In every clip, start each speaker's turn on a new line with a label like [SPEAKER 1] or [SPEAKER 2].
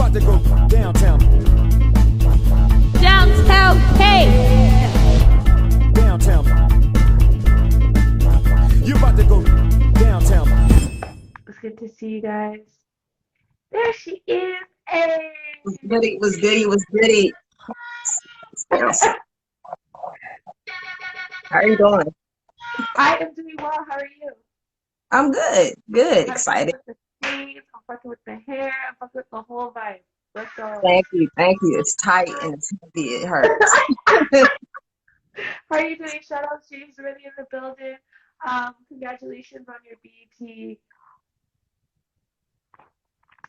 [SPEAKER 1] about to go downtown.
[SPEAKER 2] Downtown Kay.
[SPEAKER 1] Downtown. You about to go downtown.
[SPEAKER 2] It's good to see you guys. There she is. Hey.
[SPEAKER 3] Was goody. How are you doing?
[SPEAKER 2] I am doing well. How are you?
[SPEAKER 3] I'm good.
[SPEAKER 2] I'm
[SPEAKER 3] Excited.
[SPEAKER 2] fucking with the sleeves. I'm fucking with the hair. I'm fucking with the whole vibe. Let's go.
[SPEAKER 3] Thank you. It's tight and it's heavy. It hurts.
[SPEAKER 2] How are you doing? Shout out James already in the building. Congratulations on your BET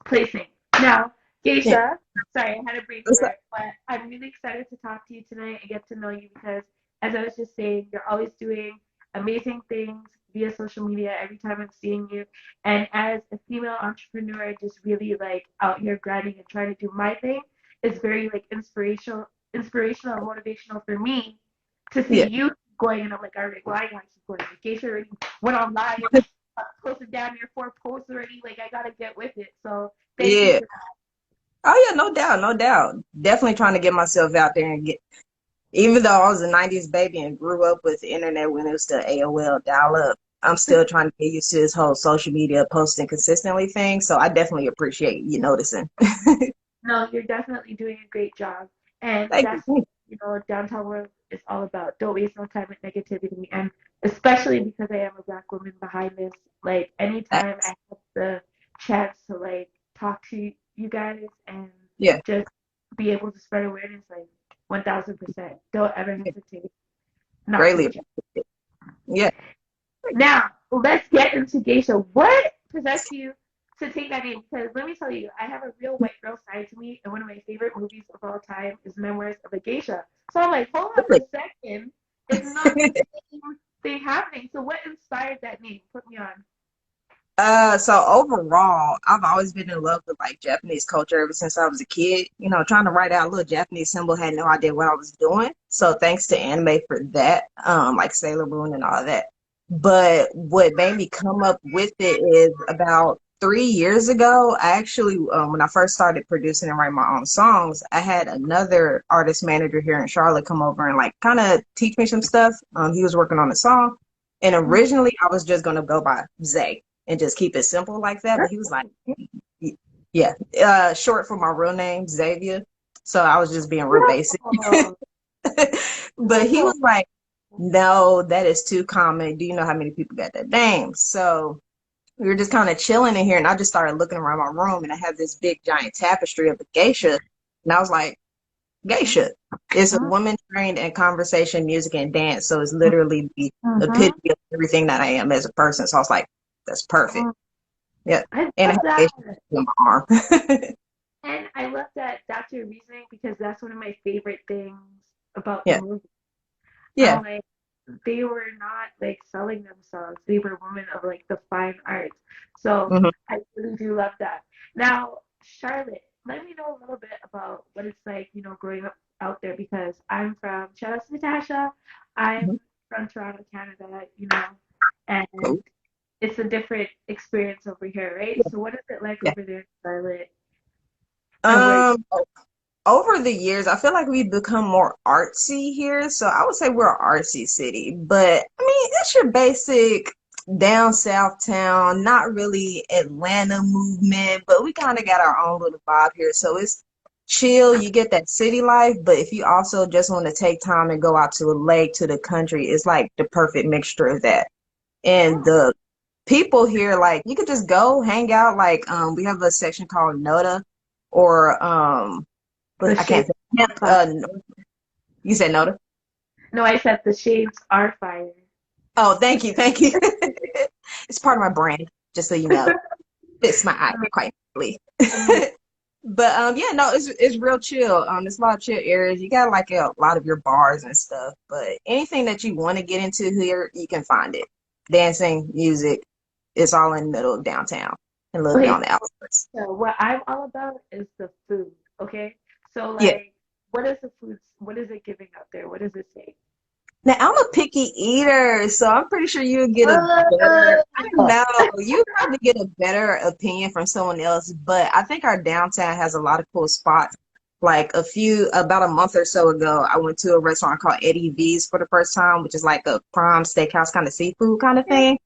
[SPEAKER 2] placing. Now, Geisha, sorry, I had a brain fart, but I'm really excited to talk to you tonight and get to know you because, as I was just saying, you're always doing amazing things via social media every time I'm seeing you. And as a female entrepreneur, just really like out here grinding and trying to do my thing, it's very like inspirational and motivational for me to see you going. And I'm like, all right, well, I gotta keep going. Like, Geisha already went on live, posted down your 4 posts already. Like, I gotta get with it. So thank you for that.
[SPEAKER 3] Oh yeah, no doubt. Definitely trying to get myself out there and get. Even though I was a '90s baby and grew up with the internet when it was still AOL dial-up, I'm still trying to get used to this whole social media posting consistently thing. So I definitely appreciate you noticing.
[SPEAKER 2] No, you're definitely doing a great job. And
[SPEAKER 3] Thank
[SPEAKER 2] that's
[SPEAKER 3] you.
[SPEAKER 2] what Downtown World is all about. Don't waste no time with negativity. And especially because I am a Black woman behind this, like anytime I have the chance to like talk to you guys and just be able to spread awareness, like 1000%. Don't ever hesitate.
[SPEAKER 3] Greatly appreciate it. Yeah.
[SPEAKER 2] Now, let's get into Geisha. What possessed you to take that name? Because let me tell you, I have a real white girl side to me, and one of my favorite movies of all time is Memoirs of a Geisha. So I'm like, hold on a second. It's not the same thing happening. So what inspired that name? Put me on.
[SPEAKER 3] So overall, I've always been in love with like Japanese culture ever since I was a kid. You know, trying to write out a little Japanese symbol, had no idea what I was doing. So thanks to anime for that, like Sailor Moon and all that. But what made me come up with it is about 3 years ago, I actually, when I first started producing and writing my own songs, I had another artist manager here in Charlotte come over and like kind of teach me some stuff. He was working on a song. And originally I was just going to go by Zay and just keep it simple like that. But he was like, short for my real name, Xavier. So I was just being real basic. But he was like, no, that is too common. Do you know how many people got that name? So we were just kind of chilling in here, and I just started looking around my room, and I have this big giant tapestry of a geisha. And I was like, geisha. It's a woman trained in conversation, music, and dance. So it's literally the epitome of everything that I am as a person. So I was like, that's perfect. Yeah.
[SPEAKER 2] I
[SPEAKER 3] And
[SPEAKER 2] love
[SPEAKER 3] I have
[SPEAKER 2] that.
[SPEAKER 3] in my arm.
[SPEAKER 2] And I love that that's your reasoning because that's one of my favorite things about the movie.
[SPEAKER 3] Yeah.
[SPEAKER 2] Like, they were not like selling themselves. They were women of like the fine arts. So I really do love that. Now, Charlotte, let me know a little bit about what it's like, growing up out there because I'm from, shout out to Natasha, I'm from Toronto, Canada, and it's a different experience over here, right? So what is it like over there in Charlotte?
[SPEAKER 3] Over the years, I feel like we've become more artsy here. So I would say we're an artsy city, but I mean, it's your basic down south town, not really Atlanta movement, but we kind of got our own little vibe here. So it's chill. You get that city life, but if you also just want to take time and go out to a lake, to the country, it's like the perfect mixture of that. And the people here, like you could just go hang out. Like we have a section called Noda, or but I can't say. You said Noda?
[SPEAKER 2] No, I said the shades are fire.
[SPEAKER 3] Oh, thank you. It's part of my brand, just so you know. Fits my eye quite nicely. But yeah, no, it's real chill. There's a lot of chill areas. You got like a lot of your bars and stuff, but anything that you want to get into here, you can find it. Dancing, music, it's all in the middle of downtown and a little bit on the outskirts.
[SPEAKER 2] So what I'm all about is the food. Okay, so like, what is the food? What is it giving out there? What does it say?
[SPEAKER 3] Now I'm a picky eater, so I'm pretty sure you would get a better. I don't
[SPEAKER 2] Uh,
[SPEAKER 3] know. You probably get a better opinion from someone else, but I think our downtown has a lot of cool spots. Like about a month or so ago, I went to a restaurant called Eddie V's for the first time, which is like a prime steakhouse kind of seafood kind of thing.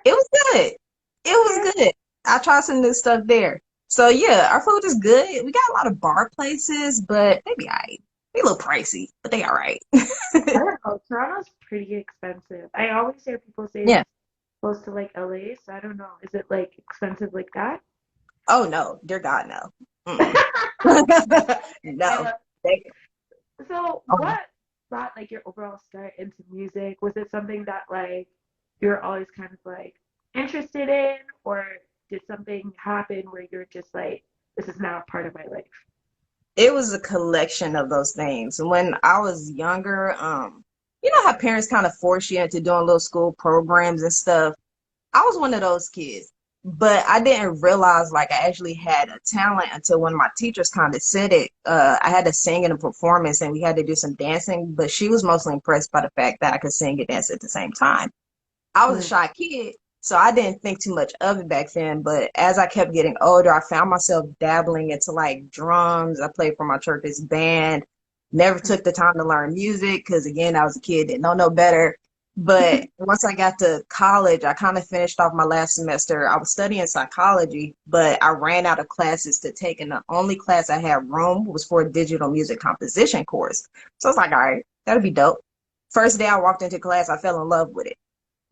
[SPEAKER 3] It was good. It was good. I tried some new stuff there. So yeah, our food is good. We got a lot of bar places, but they be alright. They a little pricey, but they alright.
[SPEAKER 2] I don't know. Toronto's pretty expensive. I always hear people say
[SPEAKER 3] Yeah.
[SPEAKER 2] it's close to like LA, so I don't know. Is it like expensive like that?
[SPEAKER 3] Oh no, dear God, no. Mm-mm.
[SPEAKER 2] I
[SPEAKER 3] No.
[SPEAKER 2] love
[SPEAKER 3] They,
[SPEAKER 2] So,
[SPEAKER 3] um,
[SPEAKER 2] what brought like your overall start into music? Was it something that like you're always kind of like interested in, or did something happen where you're just like, this is now a part of my life?
[SPEAKER 3] it was a collection of those things. When I was younger, you know how parents kind of force you into doing little school programs and stuff. I was one of those kids, but I didn't realize like I actually had a talent until one of my teachers kind of said it. I had to sing in a performance and we had to do some dancing, but she was mostly impressed by the fact that I could sing and dance at the same time. I was a
[SPEAKER 2] Mm.
[SPEAKER 3] shy kid, so I didn't think too much of it back then. But as I kept getting older, I found myself dabbling into like drums. I played for my church's band. Never took the time to learn music because, again, I was a kid, didn't know no better. But once I got to college, I kind of finished off my last semester. I was studying psychology, but I ran out of classes to take, and the only class I had room was for a digital music composition course. So I was like, all right, that'll be dope. First day I walked into class, I fell in love with it.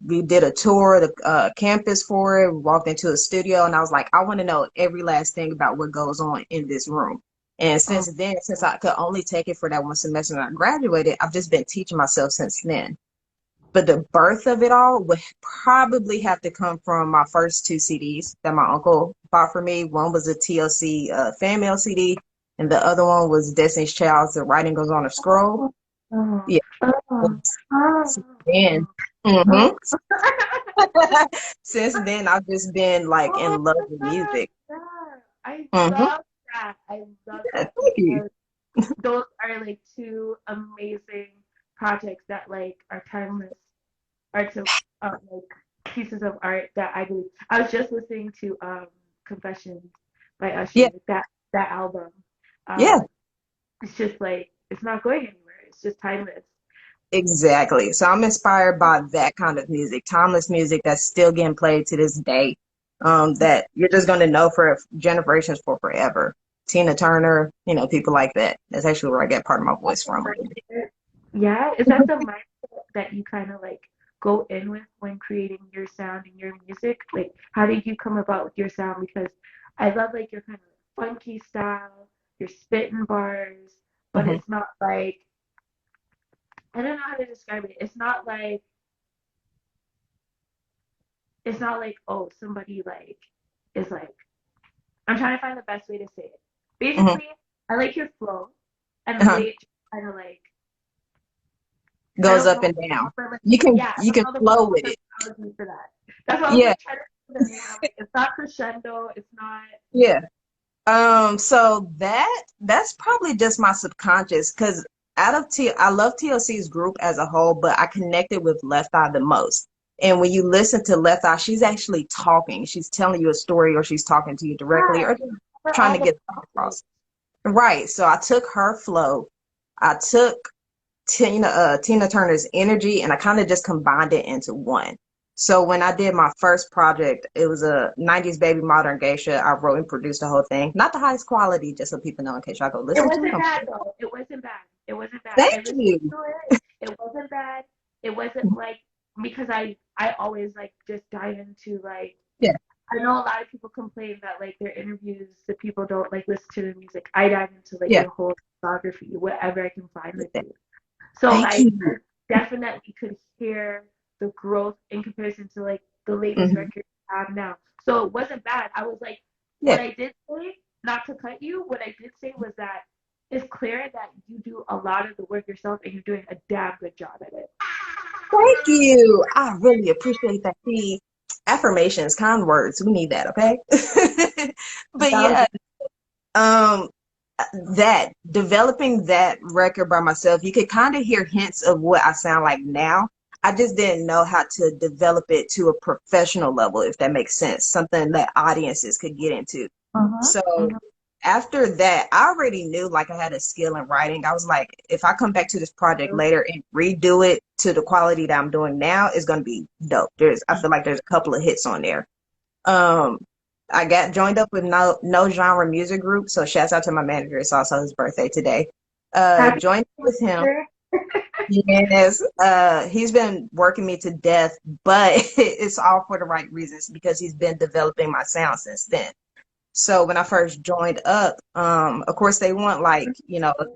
[SPEAKER 3] We did a tour of the campus for it. We walked into a studio, and I was like, I want to know every last thing about what goes on in this room. And
[SPEAKER 2] Oh,
[SPEAKER 3] since then, since I could only take it for that one semester and I graduated, I've just been teaching myself since then. But the birth of it all would probably have to come from my first two CDs that my uncle bought for me. One was a TLC fan mail CD, and the other one was Destiny's Child's The Writing Goes on a Scroll.
[SPEAKER 2] oh,
[SPEAKER 3] Yeah.
[SPEAKER 2] oh,
[SPEAKER 3] Since then,
[SPEAKER 2] oh,
[SPEAKER 3] hmm since then, I've just been like
[SPEAKER 2] oh
[SPEAKER 3] in love
[SPEAKER 2] my
[SPEAKER 3] with
[SPEAKER 2] God,
[SPEAKER 3] music.
[SPEAKER 2] yeah. I
[SPEAKER 3] Hmm.
[SPEAKER 2] love that. I love
[SPEAKER 3] Yeah,
[SPEAKER 2] that
[SPEAKER 3] thank you.
[SPEAKER 2] because those are like two amazing projects that like are timeless art of like pieces of art that I believe. I was just listening to Confessions by Usher,
[SPEAKER 3] Yeah,
[SPEAKER 2] like that album.
[SPEAKER 3] yeah,
[SPEAKER 2] Um, it's just like it's not going anywhere. It's just timeless.
[SPEAKER 3] exactly. So I'm inspired by that kind of music, timeless music that's still getting played to this day. That you're just going to know for generations for forever. Tina Turner, people like that. That's actually where I get part of my voice from.
[SPEAKER 2] Yeah, is that the mindset that you kind of like go in with when creating your sound and your music? Like, how did you come about with your sound? Because I love like your kind of funky style, your spitting bars, but
[SPEAKER 3] Mhm.
[SPEAKER 2] it's not like I don't know how to describe it. It's not like oh somebody like is like I'm trying to find the best way to say it.
[SPEAKER 3] Mhm.
[SPEAKER 2] Basically, I like your flow and the
[SPEAKER 3] Uh-huh.
[SPEAKER 2] way it kind of like I
[SPEAKER 3] Goes
[SPEAKER 2] don't
[SPEAKER 3] up
[SPEAKER 2] know
[SPEAKER 3] and
[SPEAKER 2] the
[SPEAKER 3] down.
[SPEAKER 2] proper like
[SPEAKER 3] You can
[SPEAKER 2] yeah, I
[SPEAKER 3] you
[SPEAKER 2] don't
[SPEAKER 3] can
[SPEAKER 2] know the
[SPEAKER 3] flow
[SPEAKER 2] proper
[SPEAKER 3] with it.
[SPEAKER 2] terminology for that. That's why I was
[SPEAKER 3] Yeah,
[SPEAKER 2] like trying to think of the name. I'm like, it's not crescendo, it's not
[SPEAKER 3] yeah. So that's probably just my subconscious because I love TLC's group as a whole, but I connected with Left Eye the most. And when you listen to Left Eye, she's actually talking. She's telling you a story, or she's talking to you directly,
[SPEAKER 2] yeah,
[SPEAKER 3] or just
[SPEAKER 2] for
[SPEAKER 3] trying
[SPEAKER 2] all
[SPEAKER 3] to
[SPEAKER 2] the
[SPEAKER 3] get the thought across. Right. So I took her flow, I took Tina Turner's energy, and I kind of just combined it into one. So when I did my first project, it was a 90s baby modern geisha. I wrote and produced the whole thing. Not the highest quality, just so people know in case y'all go
[SPEAKER 2] it
[SPEAKER 3] listen to it.
[SPEAKER 2] wasn't bad though. It wasn't bad. It wasn't bad. I
[SPEAKER 3] Thank
[SPEAKER 2] listened
[SPEAKER 3] you.
[SPEAKER 2] to it. It wasn't bad. It wasn't like because I always like just dive into like
[SPEAKER 3] Yeah,
[SPEAKER 2] I know a lot of people complain that like their interviews, the people don't like listen to the music. I dive into like
[SPEAKER 3] yeah.
[SPEAKER 2] your whole discography, whatever I can find with you. So
[SPEAKER 3] Thank
[SPEAKER 2] like
[SPEAKER 3] you.
[SPEAKER 2] I definitely could hear the growth in comparison to like the latest
[SPEAKER 3] Hmm.
[SPEAKER 2] record you have now. So it wasn't bad. I was like, what
[SPEAKER 3] Yeah.
[SPEAKER 2] I did say, not to cut you, what I did say was that it's clear that you do a lot of the work yourself and you're doing a damn good job at it.
[SPEAKER 3] Thank you. I really appreciate that. See, affirmations, kind words. We need that, okay? But
[SPEAKER 2] That was
[SPEAKER 3] yeah, um, that developing that record by myself, you could kind of hear hints of what I sound like now. I just didn't know how to develop it to a professional level, if that makes sense, something that audiences could get into. So after that, I already knew like I had a skill in writing. I was like, if I come back to this project later and redo it to the quality that I'm doing now, it's gonna be dope. I feel like there's a couple of hits on there. Um, I got joined up with no genre music group, so shouts out to my manager. It's also his birthday today.
[SPEAKER 2] Happy
[SPEAKER 3] Joined with him.
[SPEAKER 2] birthday.
[SPEAKER 3] Yes, he's been working me to death, but it's all for the right reasons because he's been developing my sound since then. So when I first joined up, of course they want like,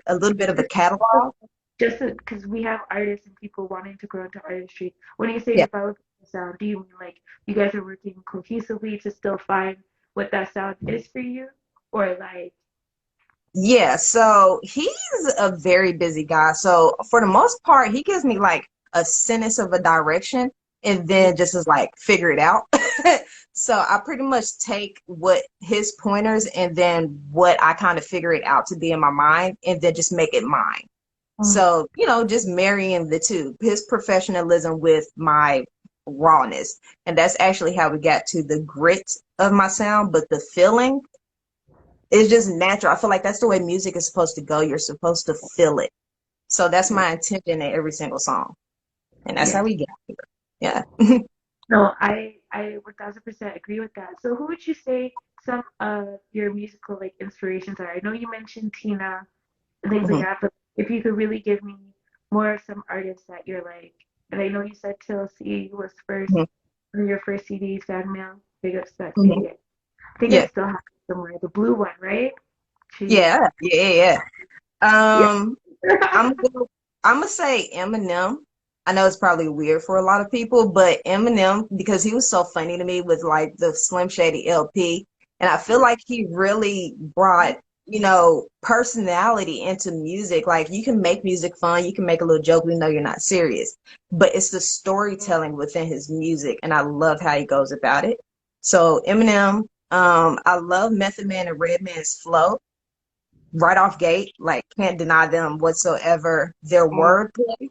[SPEAKER 3] a little bit of a catalog.
[SPEAKER 2] Just because we have artists and people wanting to grow into artistry. When you say
[SPEAKER 3] Yeah.
[SPEAKER 2] developing the sound, do you mean like you guys are working cohesively to still find what that sound is for you? Or like,
[SPEAKER 3] Yeah, so he's a very busy guy. So for the most part, he gives me like a sentence of a direction and then just is like, figure it out. So I pretty much take what his pointers and then what I kind of figure it out to be in my mind and then just make it mine. So, just marrying the two, his professionalism with my rawness. And that's actually how we got to the grit of my sound, but the feeling it's just natural. I feel like that's the way music is supposed to go. You're supposed to feel it. So that's my intention in every single song. And that's how
[SPEAKER 2] yes.
[SPEAKER 3] we get here. Yeah.
[SPEAKER 2] No, I 1000% agree with that. So who would you say some of your musical like inspirations are? I know you mentioned Tina and things like
[SPEAKER 3] Mhm,
[SPEAKER 2] that, but if you could really give me more of some artists that you're like, and I know you said TLC was first,
[SPEAKER 3] mhm,
[SPEAKER 2] one of your first CDs, Fan Mail, big ups to that
[SPEAKER 3] mhm.
[SPEAKER 2] CD. I think I
[SPEAKER 3] Yeah.
[SPEAKER 2] still have it somewhere, the blue one, right? She,
[SPEAKER 3] Yeah. Yeah. Yeah.
[SPEAKER 2] yeah.
[SPEAKER 3] Um, I'm gonna say Eminem. I know it's probably weird for a lot of people, but Eminem, because he was so funny to me with like the Slim Shady LP, and I feel like he really brought, personality into music. Like you can make music fun, you can make a little joke, we know you're not serious, but it's the storytelling within his music, and I love how he goes about it. So Eminem, I love Method Man and Redman's flow right off gate, like can't deny them whatsoever. Their wordplay,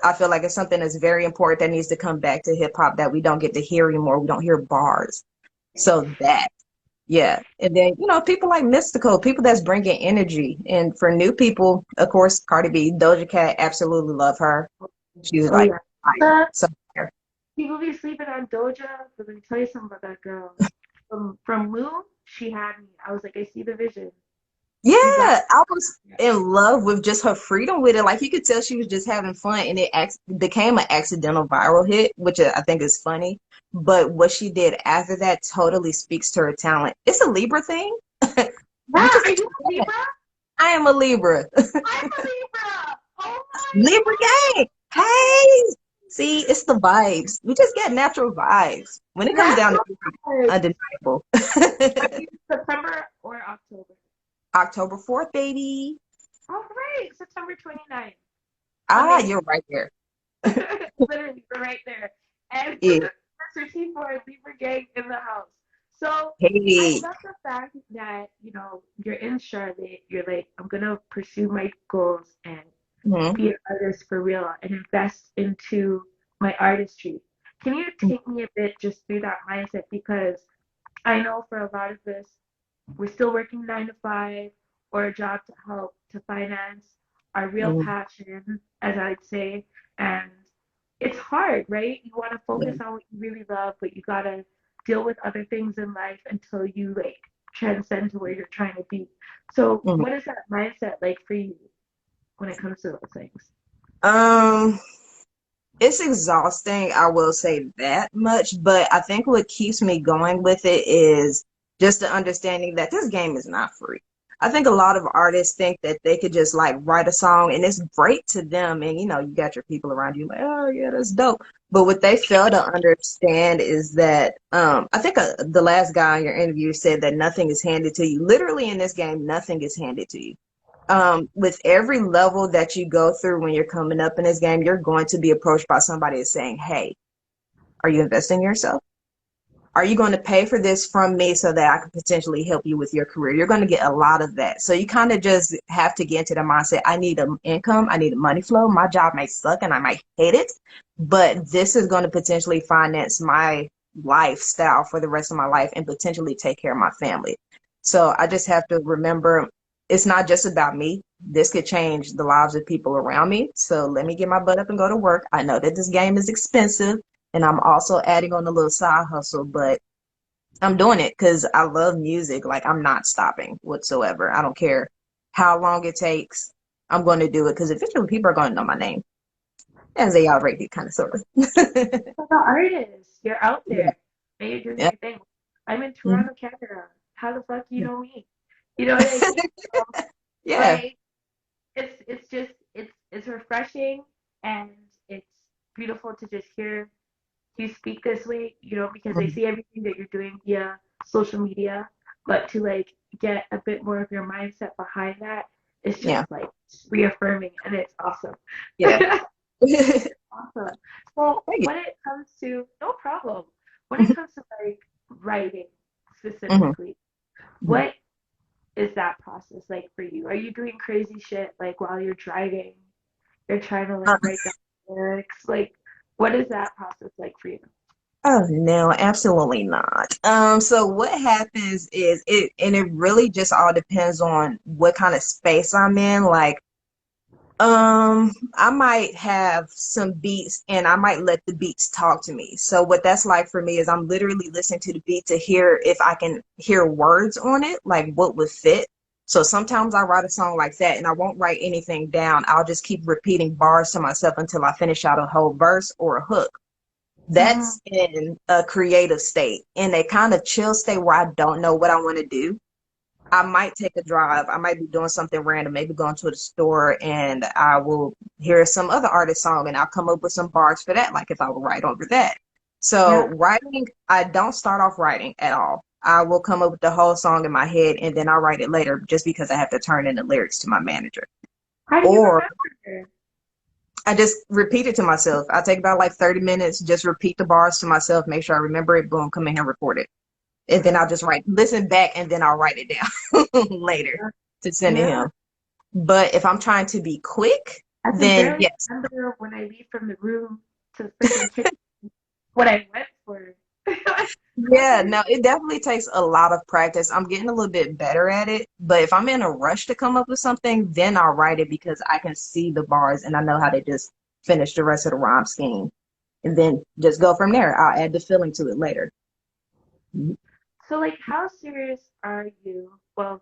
[SPEAKER 3] I feel like it's something that's very important that needs to come back to hip hop that we don't get to hear anymore. We don't hear bars. So that, yeah. And then, people like Mystical, people that's bringing energy. And for new people, of course, Cardi B, Doja Cat, absolutely love her. She's
[SPEAKER 2] Oh
[SPEAKER 3] like
[SPEAKER 2] yeah.
[SPEAKER 3] fire. So,
[SPEAKER 2] People be sleeping on Doja, but let me tell you something about that girl. From Moon, she had me. I was like, I see the vision.
[SPEAKER 3] yeah,
[SPEAKER 2] You got
[SPEAKER 3] I was in love with just her freedom with it. Like you could tell she was just having fun, and it became an accidental viral hit, which I think is funny. But what she did after that totally speaks to her talent. It's a Libra thing.
[SPEAKER 2] yeah.
[SPEAKER 3] We just
[SPEAKER 2] Are you a Libra?
[SPEAKER 3] I am a Libra.
[SPEAKER 2] I'm a Libra. Oh
[SPEAKER 3] Libra gang. Hey, see, it's the vibes. We just get natural vibes. When it
[SPEAKER 2] my
[SPEAKER 3] comes
[SPEAKER 2] God.
[SPEAKER 3] down to
[SPEAKER 2] That's
[SPEAKER 3] it,
[SPEAKER 2] so good.
[SPEAKER 3] undeniable.
[SPEAKER 2] Are you September or October?
[SPEAKER 3] October 4th, baby.
[SPEAKER 2] All right, September 29th.
[SPEAKER 3] Ah,
[SPEAKER 2] Amazing.
[SPEAKER 3] you're right there.
[SPEAKER 2] Literally, we're right there. And
[SPEAKER 3] Yeah.
[SPEAKER 2] Mr. T4 Libra Gang in the house. So I
[SPEAKER 3] Hey.
[SPEAKER 2] love the fact that, you're in Charlotte. You're like, I'm going to pursue my goals and
[SPEAKER 3] Mhm.
[SPEAKER 2] be an artist for real and invest into my artistry. Can you take me a bit just through that mindset? Because I know for a lot of us, we're still working 9 to 5 or a job to help to finance our real
[SPEAKER 3] Mhm.
[SPEAKER 2] passion, as I'd say. And it's hard, right? You want to focus
[SPEAKER 3] Yeah.
[SPEAKER 2] on what you really love, but you got to deal with other things in life until you like transcend to where you're trying to be. So,
[SPEAKER 3] Mhm.
[SPEAKER 2] what is that mindset like for you when it comes to those things?
[SPEAKER 3] Um, it's exhausting, I will say that much, but I think what keeps me going with it is just the understanding that this game is not free. I think a lot of artists think that they could just like write a song and it's great to them. And you got your people around you like, oh yeah, that's dope. But what they fail to understand is that I think the last guy in your interview said that nothing is handed to you. Literally in this game, nothing is handed to you. With every level that you go through when you're coming up in this game, you're going to be approached by somebody that's saying, hey, are you investing in yourself? are you going to pay for this from me so that I can potentially help you with your career? You're going to get a lot of that. So you kind of just have to get into the mindset. I need an income. I need a money flow. My job might suck and I might hate it, but this is going to potentially finance my lifestyle for the rest of my life and potentially take care of my family. So I just have to remember it's not just about me. This could change the lives of people around me. So let me get my butt up and go to work. I know that this game is expensive and I'm also adding on a little side hustle, but I'm doing it because I love music. Like I'm not stopping whatsoever. I don't care how long it takes. I'm going to do it because eventually people are going to know my name as they already do, kind of sort of.
[SPEAKER 2] You're the artist. You're out
[SPEAKER 3] Yeah.
[SPEAKER 2] there. And you're doing
[SPEAKER 3] Yeah.
[SPEAKER 2] your thing. I'm in
[SPEAKER 3] Mhm.
[SPEAKER 2] Toronto, Canada. How the fuck you know me? You know what I mean? So,
[SPEAKER 3] Yeah.
[SPEAKER 2] like, it's just it's refreshing and it's beautiful to just hear you speak this way, you know, because I
[SPEAKER 3] Mhm.
[SPEAKER 2] see everything that you're doing via social media, but to like get a bit more of your mindset behind that, it's just
[SPEAKER 3] Yeah.
[SPEAKER 2] like reaffirming and it's awesome.
[SPEAKER 3] Yeah.
[SPEAKER 2] Awesome. Well,
[SPEAKER 3] Thank you.
[SPEAKER 2] when it comes to, no problem. When it comes to like writing
[SPEAKER 3] Mhm.
[SPEAKER 2] specifically,
[SPEAKER 3] Mhm.
[SPEAKER 2] what is that process like for you? Are you doing crazy shit like while you're driving? You're trying to like write down lyrics. Like, what is that process like for you?
[SPEAKER 3] Oh no, absolutely not. So what happens is and it really just all depends on what kind of space I'm in. Like, I might have some beats and I might let the beats talk to me. So what that's like for me is I'm literally listening to the beat to hear if I can hear words on it, like what would fit. So sometimes I write a song like that and I won't write anything down. I'll just keep repeating bars to myself until I finish out a whole verse or a hook.
[SPEAKER 2] Mm-hmm.
[SPEAKER 3] That's in a creative state. In a kind of chill state where I don't know what I want to do, I might take a drive. I might be doing something random, maybe going to the store, and I will hear some other artist song and I'll come up with some bars for that, like if I will write over that. So
[SPEAKER 2] Yeah.
[SPEAKER 3] writing, I don't start off writing at all. I will come up with the whole song in my head and then I'll write it later just because I have to turn in the lyrics to my manager.
[SPEAKER 2] How do you
[SPEAKER 3] Or
[SPEAKER 2] remember?
[SPEAKER 3] I just repeat it to myself. I take about like 30 minutes, just repeat the bars to myself, make sure I remember it, boom, come in here, record it. And then I'll just listen back, and then I'll write it down later to send to
[SPEAKER 2] Yeah.
[SPEAKER 3] him. But if I'm trying to be quick,
[SPEAKER 2] I can
[SPEAKER 3] then
[SPEAKER 2] barely
[SPEAKER 3] yes.
[SPEAKER 2] remember when I leave from the room to the freaking kitchen what I went for. How
[SPEAKER 3] Yeah,
[SPEAKER 2] do you?
[SPEAKER 3] no, it definitely takes a lot of practice. I'm getting a little bit better at it, but if I'm in a rush to come up with something, then I'll write it because I can see the bars and I know how to just finish the rest of the rhyme scheme and then just go from there. I'll add the feeling to it later.
[SPEAKER 2] So, like, how serious are you? Well,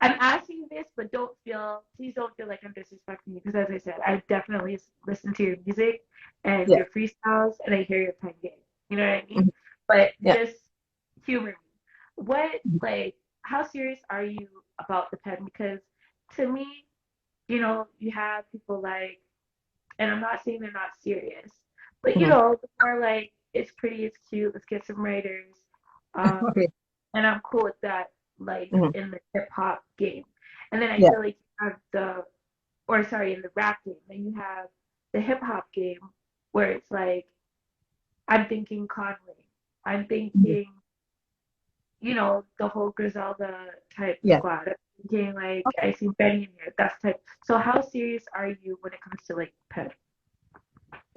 [SPEAKER 2] I'm asking this, but please don't feel like I'm disrespecting you because, as I said, I definitely listen to your music and
[SPEAKER 3] Yeah.
[SPEAKER 2] your freestyles, and I hear your pen game. You know what I mean?
[SPEAKER 3] Mhm.
[SPEAKER 2] But
[SPEAKER 3] Yeah.
[SPEAKER 2] just humor me. What, like, how serious are you about the pen? Because to me, you know, you have people like, and I'm not saying they're not serious, but you
[SPEAKER 3] Mhm.
[SPEAKER 2] know, the more like, it's pretty, it's cute, let's get some writers. Um,
[SPEAKER 3] Okay.
[SPEAKER 2] and I'm cool with that, like
[SPEAKER 3] Mhm.
[SPEAKER 2] in the hip hop game. And then I
[SPEAKER 3] Yeah.
[SPEAKER 2] feel like you have or sorry, in the rap game, then you have the hip hop game where it's like, I'm thinking Conway, I'm
[SPEAKER 3] Mhm.
[SPEAKER 2] thinking, you know, the whole Griselda type
[SPEAKER 3] Yeah.
[SPEAKER 2] squad. I'm thinking like, I see Benny in here, that's type. So how serious are you when it comes to like pen?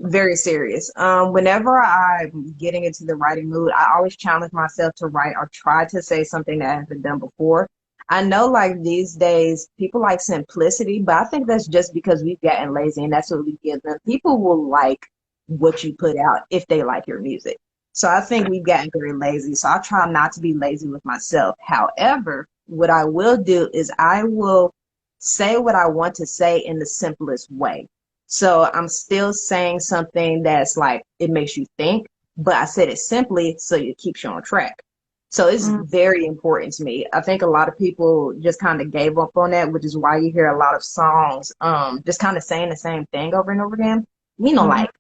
[SPEAKER 3] Very serious. Whenever I'm getting into the writing mood, I always challenge myself to write or try to say something that I haven't done before. I know like these days people like simplicity, but I think that's just because we've gotten lazy and that's what we give them. People will like what you put out if they like your music. So I think we've gotten very lazy. So I try not to be lazy with myself. However, what I will do is I will say what I want to say in the simplest way. So I'm still saying something that's like, it makes you think, but I said it simply so it keeps you on track. So it's
[SPEAKER 2] Mm,
[SPEAKER 3] very important to me. I think a lot of people just kind of gave up on that, which is why you hear a lot of songs, just kind of saying the same thing over and over again. Me don't
[SPEAKER 2] mm,
[SPEAKER 3] like,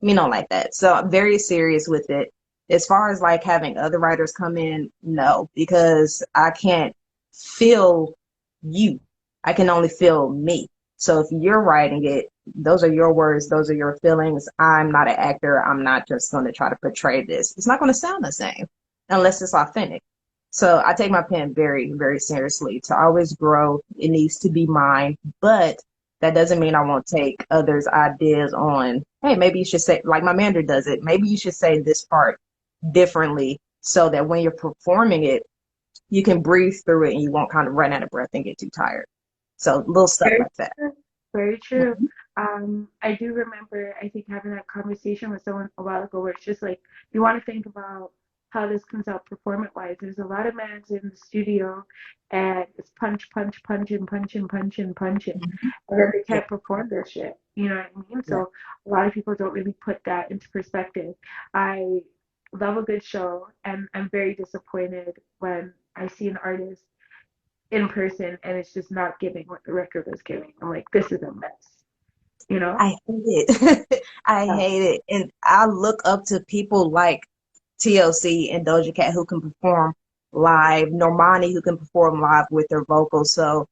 [SPEAKER 3] me don't like that. So I'm very serious with it. As far as like having other writers come in, no, because I can't feel you. I can only feel me. So if you're writing it, those are your words, those are your feelings. I'm not an actor. I'm not just going to try to portray this. It's not going to sound the same unless it's authentic. So I take my pen very, very seriously. To always grow, it needs to be mine, but that doesn't mean I won't take others' ideas on, hey, maybe you should say, like my manager does it, maybe you should say this part differently so that when you're performing it, you can breathe through it and you won't kind of run out of breath and get too tired. So little stuff
[SPEAKER 2] Very
[SPEAKER 3] like that.
[SPEAKER 2] true. Very true.
[SPEAKER 3] Mhm.
[SPEAKER 2] I do remember, I think, having that conversation with someone a while ago where it's just like, you want to think about how this comes out performance-wise. There's a lot of mans in the studio and it's punch, punch, punch, and punch, and punch, and punch, and then they
[SPEAKER 3] Yeah,
[SPEAKER 2] can't perform their shit. You know what I mean?
[SPEAKER 3] yeah.
[SPEAKER 2] So a lot of people don't really put that into perspective. I love a good show, and I'm very disappointed when I see an artist in person and it's just not giving what the record was giving. I'm like, this is a mess, you know?
[SPEAKER 3] I hate it. I
[SPEAKER 2] Yeah.
[SPEAKER 3] hate it. And I look up to people like TLC and Doja Cat who can perform live, Normani who can perform live with their vocals. So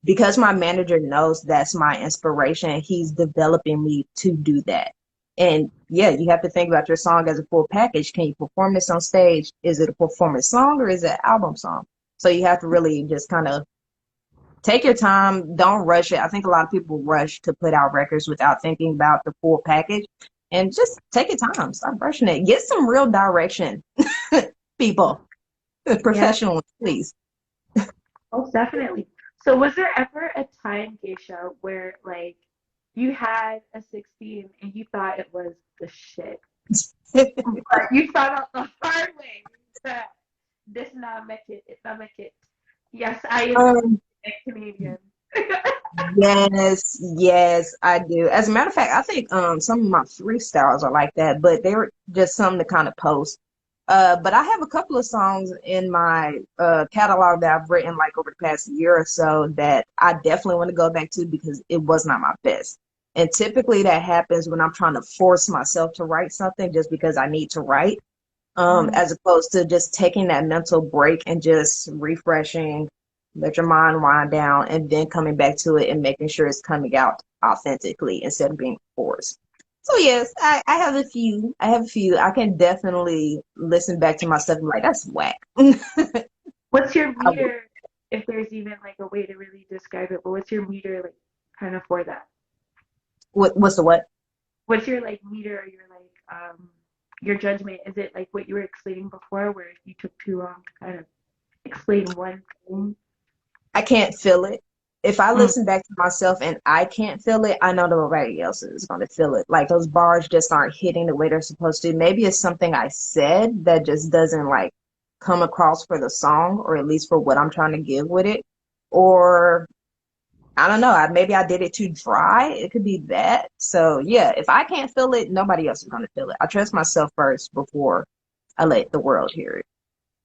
[SPEAKER 3] because my manager knows that's my inspiration, he's developing me to do that. And yeah, you have to think about your song as a full package. Can you perform this on stage? Is it a performance song or is it an album song? So you have to really just kind of take your time. Don't rush it. I think a lot of people rush to put out records without thinking about the full package. And just take your time. Stop rushing it. Get some real direction, people,
[SPEAKER 2] Yeah,
[SPEAKER 3] professionals, please.
[SPEAKER 2] most definitely. So was there ever a time, Geisha, where like you had a 16 and you thought it was the shit, but you found out the hard way that this not make it, it not make it. Yes, I am
[SPEAKER 3] um,
[SPEAKER 2] a Canadian.
[SPEAKER 3] Yes, yes, I do. As a matter of fact, I think some of my freestyles are like that, but they were just some to kind of post. But I have a couple of songs in my catalog that I've written like over the past year or so that I definitely want to go back to because it was not my best. And typically that happens when I'm trying to force myself to write something just because I need to write,
[SPEAKER 2] Mhm.
[SPEAKER 3] as opposed to just taking that mental break and just refreshing, let your mind wind down, and then coming back to it and making sure it's coming out authentically instead of being forced. So yes, I have a few. I have a few. I can definitely listen back to my stuff and be like, that's whack.
[SPEAKER 2] What's your
[SPEAKER 3] I would-
[SPEAKER 2] meter, if there's even like a way to really describe it, but what's your meter like kind of for that?
[SPEAKER 3] what's the what?
[SPEAKER 2] What's your like meter or your judgment? Is it like what you were explaining before where you took too long to kind of explain one thing?
[SPEAKER 3] I can't feel it. If I
[SPEAKER 2] Mm,
[SPEAKER 3] listen back to myself and I can't feel it, I know nobody else is going to feel it. Like those bars just aren't hitting the way they're supposed to. Maybe it's something I said that just doesn't like come across for the song, or at least for what I'm trying to give with it. Or I don't know, maybe I did it too dry. It could be that. So yeah, if I can't feel it, nobody else is going to feel it. I trust myself first before I let the world hear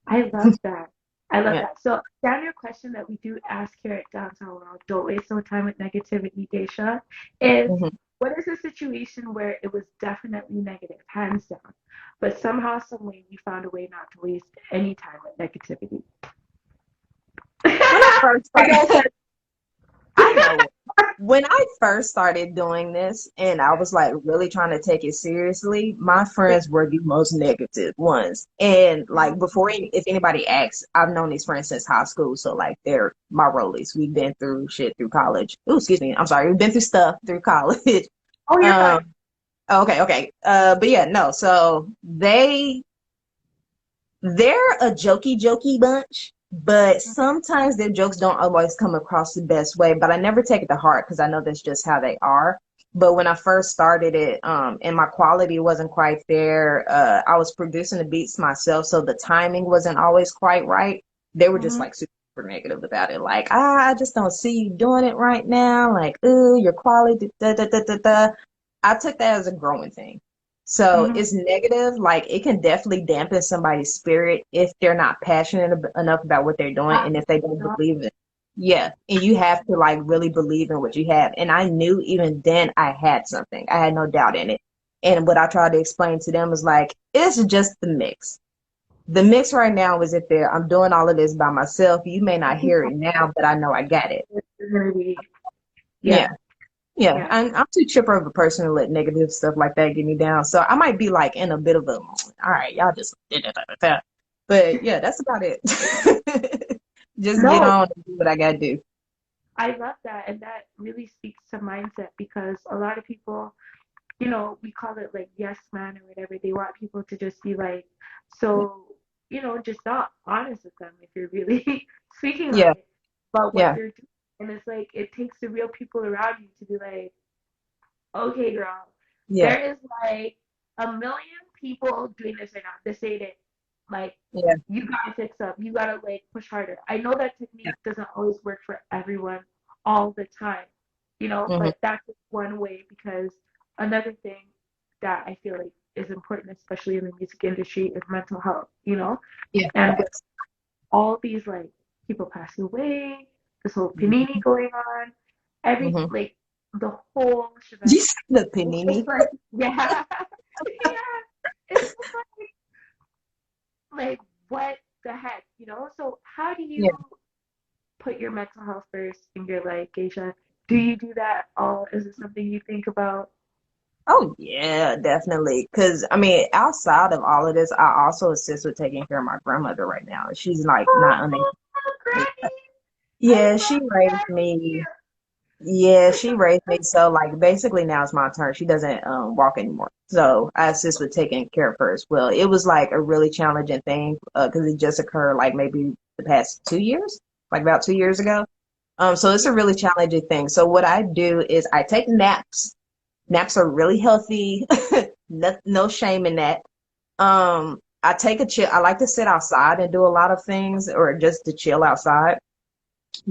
[SPEAKER 2] I love that. I love
[SPEAKER 3] it.
[SPEAKER 2] that. So, down your question that we do ask here at Downtown World, don't waste no time with negativity, Geisha, is
[SPEAKER 3] Yeah.
[SPEAKER 2] what is a situation where it was definitely negative, hands down, but somehow, some way, you found a way not to waste any time with negativity?
[SPEAKER 3] When I first
[SPEAKER 2] I know
[SPEAKER 3] started, I know when I first started doing this and I was like really trying to take it seriously, my friends were the most negative ones. And like before, if anybody asks, I've known these friends since high school. So like they're my rollies. We've been through shit through college. Oh, excuse me. I'm sorry. We've been through stuff through college.
[SPEAKER 2] Oh, you're fine.
[SPEAKER 3] Um, okay, okay. But yeah, no. So they're a jokey bunch, but sometimes their jokes don't always come across the best way. But I never take it to heart because I know that's just how they are. But when I first started it, and my quality wasn't quite there, I was producing the beats myself, so the timing wasn't always quite right. They were just
[SPEAKER 2] Mhm.
[SPEAKER 3] like super negative about it, like, I just don't see you doing it right now. Like, ooh, your quality, da da da da da. I took that as a growing thing. So
[SPEAKER 2] Mhm.
[SPEAKER 3] it's negative. Like it can definitely dampen somebody's spirit if they're not passionate enough about what they're doing and if they don't believe it. Yeah. And you have to like really believe in what you have. And I knew even then I had something. I had no doubt in it. And what I tried to explain to them is like, it's just the mix. The mix right now is if there, I'm doing all of this by myself. You may not hear it now, but I know I got it.
[SPEAKER 2] It's gonna be,
[SPEAKER 3] Yeah.
[SPEAKER 2] yeah.
[SPEAKER 3] Yeah,
[SPEAKER 2] Yeah.
[SPEAKER 3] I'm too chipper of a person to let negative stuff like that get me down. So I might be like in a bit of a, all right, y'all just did it. But yeah, that's about it. Just get
[SPEAKER 2] No,
[SPEAKER 3] on and do what I gotta do.
[SPEAKER 2] I love that. And that really speaks to mindset because a lot of people, we call it like yes man or whatever. They want people to just be like, so, just not honest with them if you're really speaking on
[SPEAKER 3] Yeah,
[SPEAKER 2] it about what
[SPEAKER 3] yeah,
[SPEAKER 2] they're doing. And it's like, it takes the real people around you to be like, okay, girl,
[SPEAKER 3] yeah,
[SPEAKER 2] there is like a million people doing this right now. This ain't it. Like,
[SPEAKER 3] yeah,
[SPEAKER 2] you gotta fix up. You gotta like push harder. I know that
[SPEAKER 3] yeah.
[SPEAKER 2] technique doesn't always work for everyone all the time,
[SPEAKER 3] Hmm.
[SPEAKER 2] but that's just one way because another thing that I feel like is important, especially in the music industry, is mental health.
[SPEAKER 3] Yeah,
[SPEAKER 2] And with
[SPEAKER 3] facts.
[SPEAKER 2] all these like people passing away, this whole panini going on,
[SPEAKER 3] Mm-hmm.
[SPEAKER 2] like the whole shebang.
[SPEAKER 3] You said the
[SPEAKER 2] It's
[SPEAKER 3] panini.
[SPEAKER 2] like, yeah, yeah. It's just like what the heck? So how do
[SPEAKER 3] Yeah.
[SPEAKER 2] you put your mental health first in your life, Geisha? Do you do that all? Is it something you think about?
[SPEAKER 3] Oh yeah, definitely. Because I mean, outside of all of this, I also assist with taking care of my grandmother right now. She's like not unable.
[SPEAKER 2] Oh, Granny, I
[SPEAKER 3] Yeah, she
[SPEAKER 2] love
[SPEAKER 3] raised
[SPEAKER 2] Granny.
[SPEAKER 3] me. Yeah, she raised me. So like basically now it's my turn. She doesn't walk anymore. So I assist with taking care of her as well. It was like a really challenging thing because it just occurred like maybe the past 2 years, like about 2 years ago. So it's
[SPEAKER 2] Yeah.
[SPEAKER 3] a really challenging thing. So what I do is I take naps. Naps are really healthy. No shame in that. I take a chill. I like to sit outside and do a lot of things or just to chill outside.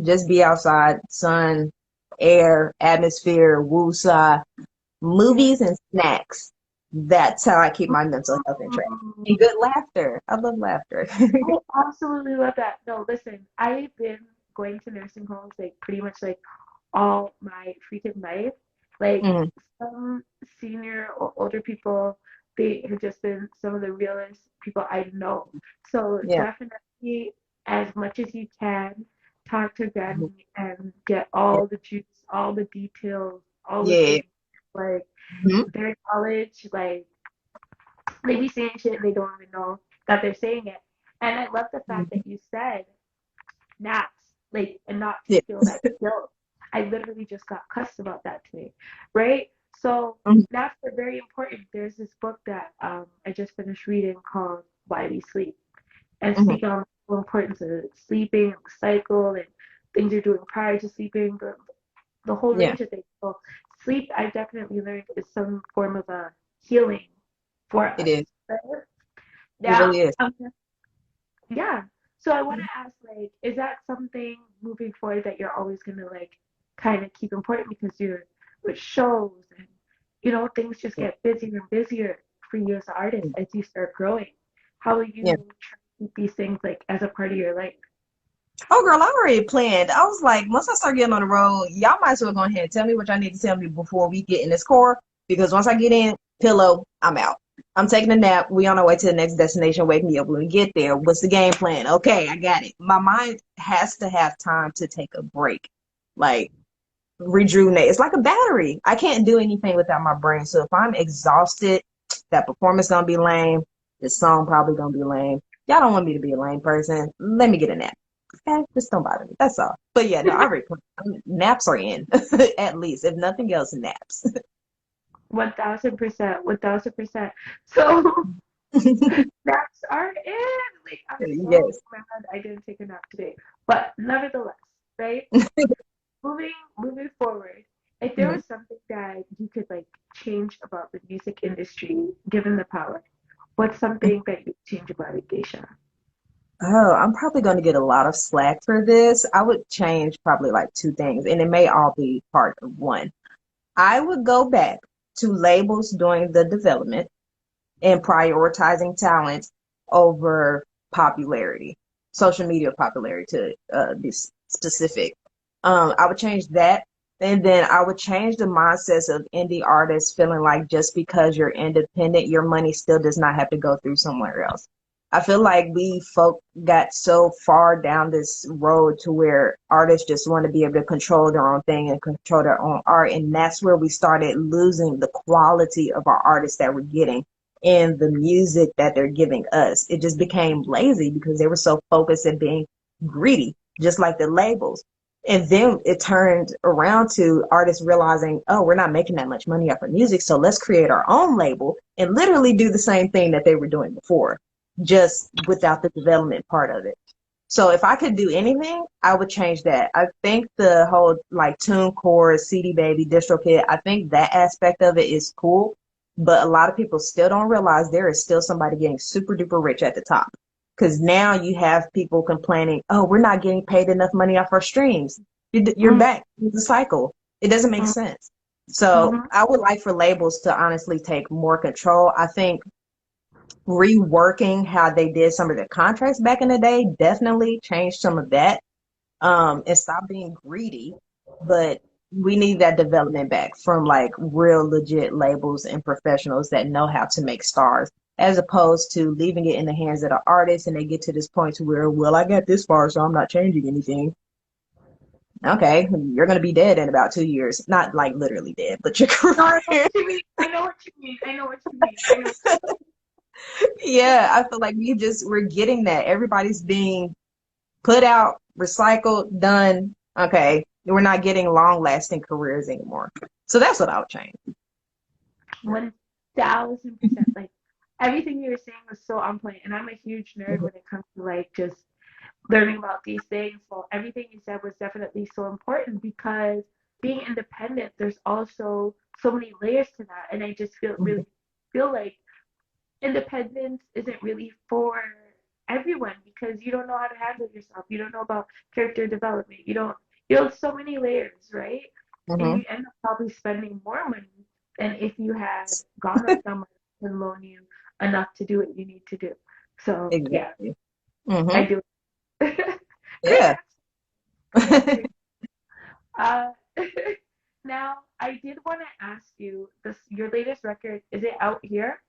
[SPEAKER 3] Just be outside, sun, air, atmosphere, woosah,
[SPEAKER 2] Yeah.
[SPEAKER 3] movies and snacks. That's how I keep my mental health in track. And
[SPEAKER 2] Mm,
[SPEAKER 3] good laughter. I love laughter.
[SPEAKER 2] I absolutely love that. No, listen, I've been going to nursing homes like pretty much like all my freaking life. Like
[SPEAKER 3] Mhm.
[SPEAKER 2] some senior or older people, they have just been some of the realest people I know. So
[SPEAKER 3] Yeah.
[SPEAKER 2] definitely, as much as you can, talk to
[SPEAKER 3] Mhm.
[SPEAKER 2] Granny and get
[SPEAKER 3] Yeah.
[SPEAKER 2] all the juice, all the details, all the
[SPEAKER 3] Yeah.
[SPEAKER 2] things. Like
[SPEAKER 3] Mhm.
[SPEAKER 2] their knowledge, like they be saying shit and they don't even know that they're saying it. And I love the fact
[SPEAKER 3] Mhm.
[SPEAKER 2] that you said naps, like, and not to
[SPEAKER 3] Yeah.
[SPEAKER 2] feel that guilt. I literally just got cussed about that today, right? So
[SPEAKER 3] Mhm.
[SPEAKER 2] naps are very important. There's this book that I just finished reading called Why We Sleep, and
[SPEAKER 3] Mhm.
[SPEAKER 2] speaking on the importance of sleeping, the cycle, and things you're doing prior to sleeping, the whole
[SPEAKER 3] Yeah.
[SPEAKER 2] range of things. So sleep, I definitely learned, is some form of a healing for
[SPEAKER 3] It
[SPEAKER 2] us.
[SPEAKER 3] is.
[SPEAKER 2] Right?
[SPEAKER 3] It
[SPEAKER 2] Now,
[SPEAKER 3] really is.
[SPEAKER 2] yeah. So I want to ask, like, is that something moving forward that you're always gonna like kind of keep important because you're with shows and things just get busier and busier for you as an artist as you start growing. How will
[SPEAKER 3] Yeah.
[SPEAKER 2] you try to keep these things like as a part of your life?
[SPEAKER 3] Oh, girl, I already planned. I was like, once I start getting on the road, y'all might as well go ahead and tell me what y'all need to tell me before we get in this car. Because once I get in, pillow, I'm out. I'm taking a nap. We on our way to the next destination. Wake me up when we get there. What's the game plan? Okay, I got it. My mind has to have time to take a break, like rejuvenate. It's like a battery. I can't do anything without my brain. So if I'm exhausted, that performance gonna be lame. The song probably gonna be lame. Y'all don't want me to be a lame person. Let me get a nap. Okay, just don't bother me. That's all. But yeah, no, I already naps are in at least. If nothing else, naps.
[SPEAKER 2] 1,000%, 1,000%. So naps are in. Like I'm so
[SPEAKER 3] Yes.
[SPEAKER 2] mad I didn't take a nap today, but nevertheless, right? Moving forward, if there
[SPEAKER 3] Mhm.
[SPEAKER 2] was something that you could like change about the music industry, given the power, what's something that you change about it, Geisha?
[SPEAKER 3] Oh, I'm probably going to get a lot of slack for this. I would change probably like two things, and it may all be part of one. I would go back to labels doing the development and prioritizing talent over popularity, social media popularity to be specific. I would change that. And then I would change the mindsets of indie artists feeling like just because you're independent, your money still does not have to go through somewhere else. I feel like we folk got so far down this road to where artists just want to be able to control their own thing and control their own art. And that's where we started losing the quality of our artists that we're getting and the music that they're giving us. It just became lazy because they were so focused at being greedy, just like the labels. And then it turned around to artists realizing, oh, we're not making that much money off our music, so let's create our own label and literally do the same thing that they were doing before, just without the development part of it. So if I could do anything, I would change that. I think the whole like TuneCore, CD Baby, DistroKid, I think that aspect of it is cool, but a lot of people still don't realize there is still somebody getting super duper rich at the top. Because now you have people complaining, oh, we're not getting paid enough money off our streams. You're
[SPEAKER 2] Mm-hmm.
[SPEAKER 3] back to the cycle. It doesn't make sense. So
[SPEAKER 2] Mm-hmm.
[SPEAKER 3] I would like for labels to honestly take more control. I think reworking how they did some of the contracts back in the day definitely changed some of that, and stop being greedy. But we need that development back from like real legit labels and professionals that know how to make stars, as opposed to leaving it in the hands of the artists and they get to this point to where, well, I got this far, so I'm not changing anything. Okay, you're gonna be dead in about 2 years. Not like literally dead, but your
[SPEAKER 2] No, I know
[SPEAKER 3] career.
[SPEAKER 2] what you mean. I know what you mean. I know what you mean. I know.
[SPEAKER 3] Yeah, I feel like we're getting that. Everybody's being put out, recycled, done. Okay, we're not getting long lasting careers anymore. So that's what I would change.
[SPEAKER 2] 1,000%. Like everything you were saying was so on point, and I'm a huge nerd when it comes to like just learning about these things. So everything you said was definitely so important because being independent, there's also so many layers to that, and I just feel like independence isn't really for everyone because you don't know how to handle yourself. You don't know about character development. You know so many layers, right? And
[SPEAKER 3] Hmm.
[SPEAKER 2] you end up probably spending more money than if you had gone with someone who can loan you enough to do what you need to do. So yeah,
[SPEAKER 3] Exactly. Hmm.
[SPEAKER 2] I do. Great
[SPEAKER 3] Yeah.
[SPEAKER 2] answer. Great, great. Uh, now I did want to ask you this: your latest record, is it out here?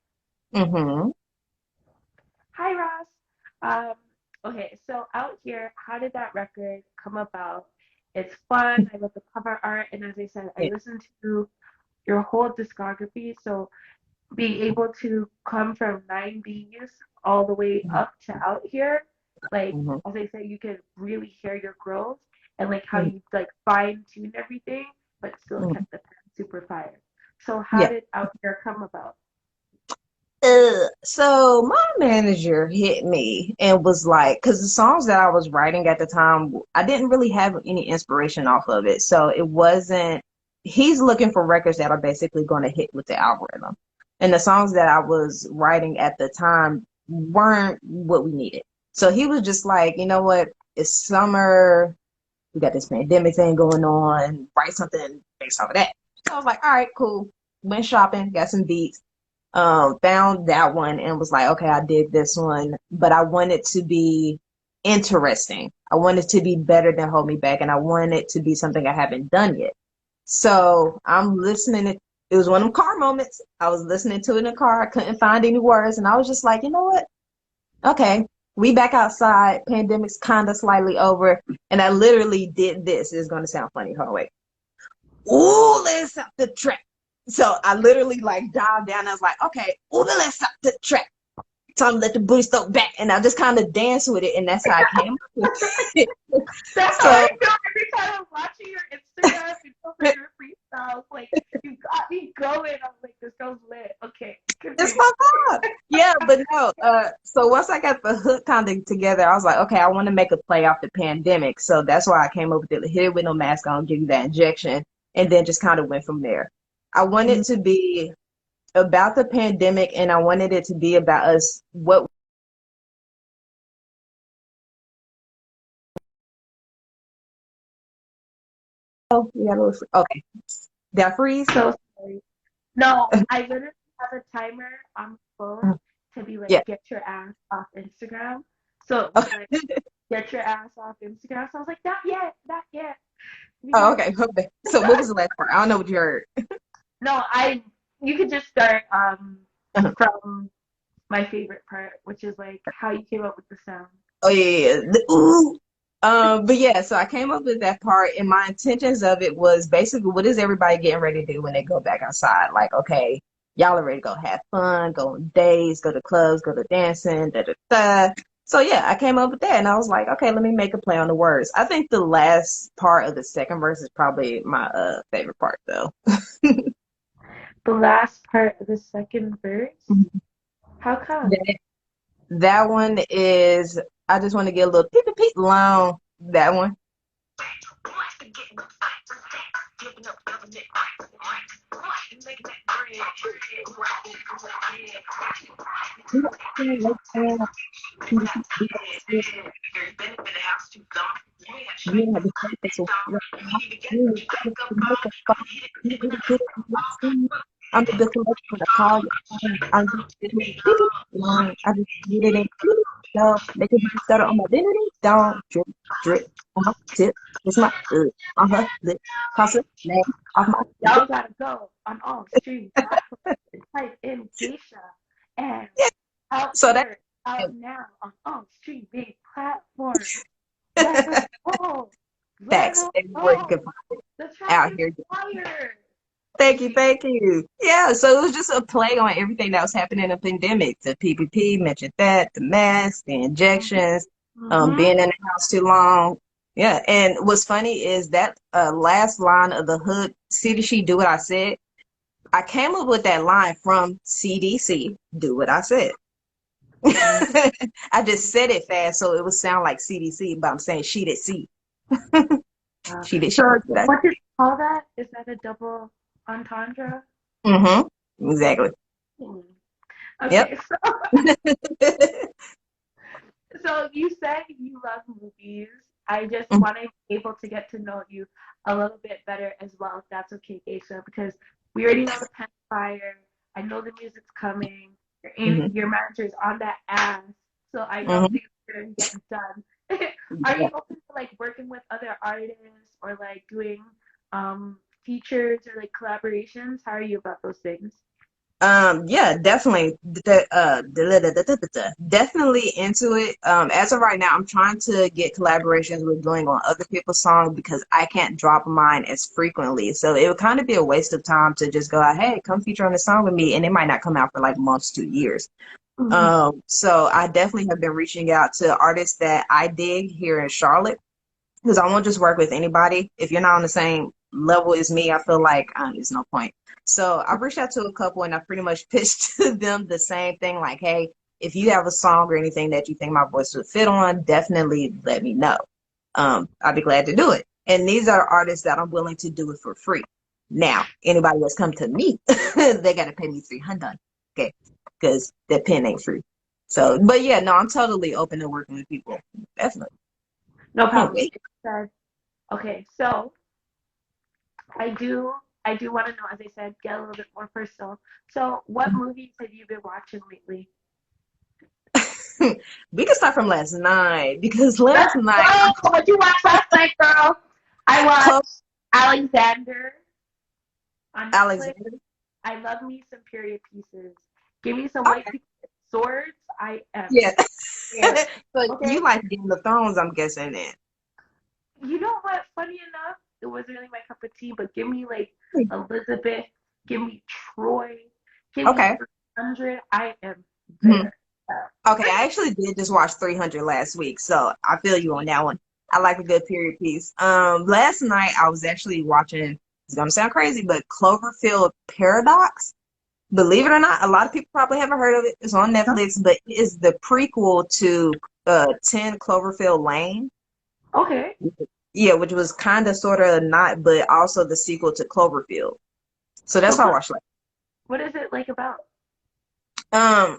[SPEAKER 3] Hmm.
[SPEAKER 2] Hi, Ross. Um, okay, so out here, how did that record come about? It's fun. I love the cover art, and as I said, I
[SPEAKER 3] Yeah.
[SPEAKER 2] listened to your whole discography. So being able to come from 9Bs all the way up to out here, like
[SPEAKER 3] Hmm.
[SPEAKER 2] as I said, you can really hear your growth and like how you like fine tune everything, but still
[SPEAKER 3] Hmm.
[SPEAKER 2] kept the pen super fire. So how
[SPEAKER 3] Yeah.
[SPEAKER 2] did out here come about?
[SPEAKER 3] So my manager hit me and was like, because the songs that I was writing at the time, I didn't really have any inspiration off of it. So it wasn't, he's looking for records that are basically going to hit with the algorithm. And the songs that I was writing at the time weren't what we needed. So he was just like, you know what? It's summer. We got this pandemic thing going on. Write something based off of that. So I was like, all right, cool. Went shopping, got some beats, found that one and was like, okay, I did this one, but I want it to be interesting. I want it to be better than Hold Me Back, and I want it to be something I haven't done yet. So I'm listening. It was one of them car moments. I was listening to it in the car. I couldn't find any words, and I was just like, you know what? Okay, we back outside. Pandemic's kind of slightly over, and I literally did this. It's going to sound funny. Hold on, wait. Ooh, let's stop the track. So I literally like dived down. I was like, okay, ooh, let's stop the track. Time to let the booty step back. And I just kind of danced with it. And that's how I came up with it.
[SPEAKER 2] That's how
[SPEAKER 3] So
[SPEAKER 2] I feel every time I'm watching your Instagram videos or your freestyles. Like you got me going. I'm like, this girl's lit. Okay,
[SPEAKER 3] it's
[SPEAKER 2] continue.
[SPEAKER 3] my vibe. Yeah, but no. So once I got the hook kind of together, I was like, okay, I want to make a play off the pandemic. So that's why I came up with it. Hit it with no mask on, give you that injection. And then just kind of went from there. I wanted to be about the pandemic and I wanted it to be about us, what. Oh, you got a little. Okay. Did I freeze?
[SPEAKER 2] So sorry. No, I literally have a timer on the phone to be like,
[SPEAKER 3] Yeah.
[SPEAKER 2] get your ass off Instagram. So it was like, get your ass off Instagram. So I was like, not yet, not yet. You
[SPEAKER 3] Oh,
[SPEAKER 2] know?
[SPEAKER 3] okay. Okay. So what was the last part? I don't know what you heard.
[SPEAKER 2] No, you could just start
[SPEAKER 3] Uh-huh.
[SPEAKER 2] from my favorite part, which is like how you came up with the sound.
[SPEAKER 3] Oh yeah, the ooh. But yeah, so I came up with that part, and my intentions of it was basically, what is everybody getting ready to do when they go back outside? Like, okay, y'all are ready to go have fun, go on dates, go to clubs, go to dancing, da da da. So yeah, I came up with that, and I was like, okay, let me make a play on the words. I think the last part of the second verse is probably my favorite part, though.
[SPEAKER 2] The last part of the second verse. How come?
[SPEAKER 3] That, that one is, I just want to get a little peep peep long. That one. You have the purpose of what you make a fuck. You really get it. I'm the best collector for the call. I'm just I just get it in. No, make it stutter on my dignity. Don't drip, drip on my tip. It's my on her lip. Cross it, name off my lip.
[SPEAKER 2] Y'all gotta go on all streams. Type in Geisha and
[SPEAKER 3] Yeah.
[SPEAKER 2] out
[SPEAKER 3] So that
[SPEAKER 2] here, out now on all streaming platforms. Let us go. Let
[SPEAKER 3] facts
[SPEAKER 2] us
[SPEAKER 3] everywhere you
[SPEAKER 2] go.
[SPEAKER 3] can find it
[SPEAKER 2] The track
[SPEAKER 3] out
[SPEAKER 2] is
[SPEAKER 3] here.
[SPEAKER 2] fire.
[SPEAKER 3] Thank you, thank you. Yeah, so it was just a play on everything that was happening in the pandemic. The PPP mentioned that, the masks, the injections,
[SPEAKER 2] Mm-hmm.
[SPEAKER 3] being in the house too long. Yeah, and what's funny is that last line of the hook, "See did she do what I said?" I came up with that line from CDC, "Do what I said." I just said it fast so it would sound like CDC, but I'm saying she did see. She did she
[SPEAKER 2] So
[SPEAKER 3] did that.
[SPEAKER 2] what did you call that? Is that a double entendre?
[SPEAKER 3] Mm-hmm. Exactly.
[SPEAKER 2] Hmm.
[SPEAKER 3] Yep.
[SPEAKER 2] Okay, so you said you love movies. I just want to be able to get to know you a little bit better as well, if that's okay, Geisha, because we already know the pen fire. I know the music's coming.
[SPEAKER 3] Mhm.
[SPEAKER 2] Your manager's on that ass, so I know
[SPEAKER 3] Mhm.
[SPEAKER 2] things are gonna get done. Are you open to like working with other artists or like doing features or like collaborations? How are you about those things?
[SPEAKER 3] Yeah, definitely. Definitely into it. As of right now, I'm trying to get collaborations with doing on other people's songs because I can't drop mine as frequently. So it would kind of be a waste of time to just go, hey, come feature on a song with me, and it might not come out for like months to years.
[SPEAKER 2] Mhm.
[SPEAKER 3] So I definitely have been reaching out to artists that I dig here in Charlotte because I won't just work with anybody. If you're not on the same level as me, I feel like there's no point. So I've reached out to a couple and I pretty much pitched to them the same thing, like, hey, if you have a song or anything that you think my voice would fit on, definitely let me know. I'd be glad to do it. And these are artists that I'm willing to do it for free. Now, anybody that's come to me, they got to pay me 300, okay? Because that pen ain't free. So, but yeah, no, I'm totally open to working with people. Definitely.
[SPEAKER 2] No
[SPEAKER 3] Can't
[SPEAKER 2] problem.
[SPEAKER 3] wait.
[SPEAKER 2] Okay, so I do I do want to know, as I said, get a little bit more personal. So, what movies have you been watching lately?
[SPEAKER 3] We can start from last night because last
[SPEAKER 2] Let's
[SPEAKER 3] night
[SPEAKER 2] go! What you watch last night, girl? I
[SPEAKER 3] Chloe
[SPEAKER 2] watched Alexander on Netflix.
[SPEAKER 3] Alexander.
[SPEAKER 2] I love me some period pieces. Give me some white
[SPEAKER 3] Okay.
[SPEAKER 2] people with swords. I am
[SPEAKER 3] Yeah.
[SPEAKER 2] there.
[SPEAKER 3] So you
[SPEAKER 2] Okay.
[SPEAKER 3] like Game of Thrones, I'm guessing then.
[SPEAKER 2] You know what? Funny enough, it wasn't really my cup of tea, but give me like Elizabeth, give me Troy, give me
[SPEAKER 3] Okay.
[SPEAKER 2] 300. I am
[SPEAKER 3] Mhm.
[SPEAKER 2] there.
[SPEAKER 3] Okay, I actually did just watch 300 last week, so I feel you on that one. I like a good period piece. Last night I was actually watching, it's gonna sound crazy, but Cloverfield Paradox. Believe it or not, a lot of people probably haven't heard of it. It's on Netflix, but it is the prequel to 10 Cloverfield Lane.
[SPEAKER 2] Okay.
[SPEAKER 3] Yeah, which was kind of sort of not, but also the sequel to Cloverfield. So
[SPEAKER 2] So
[SPEAKER 3] that's what I watched.
[SPEAKER 2] what is it like about?
[SPEAKER 3] Um,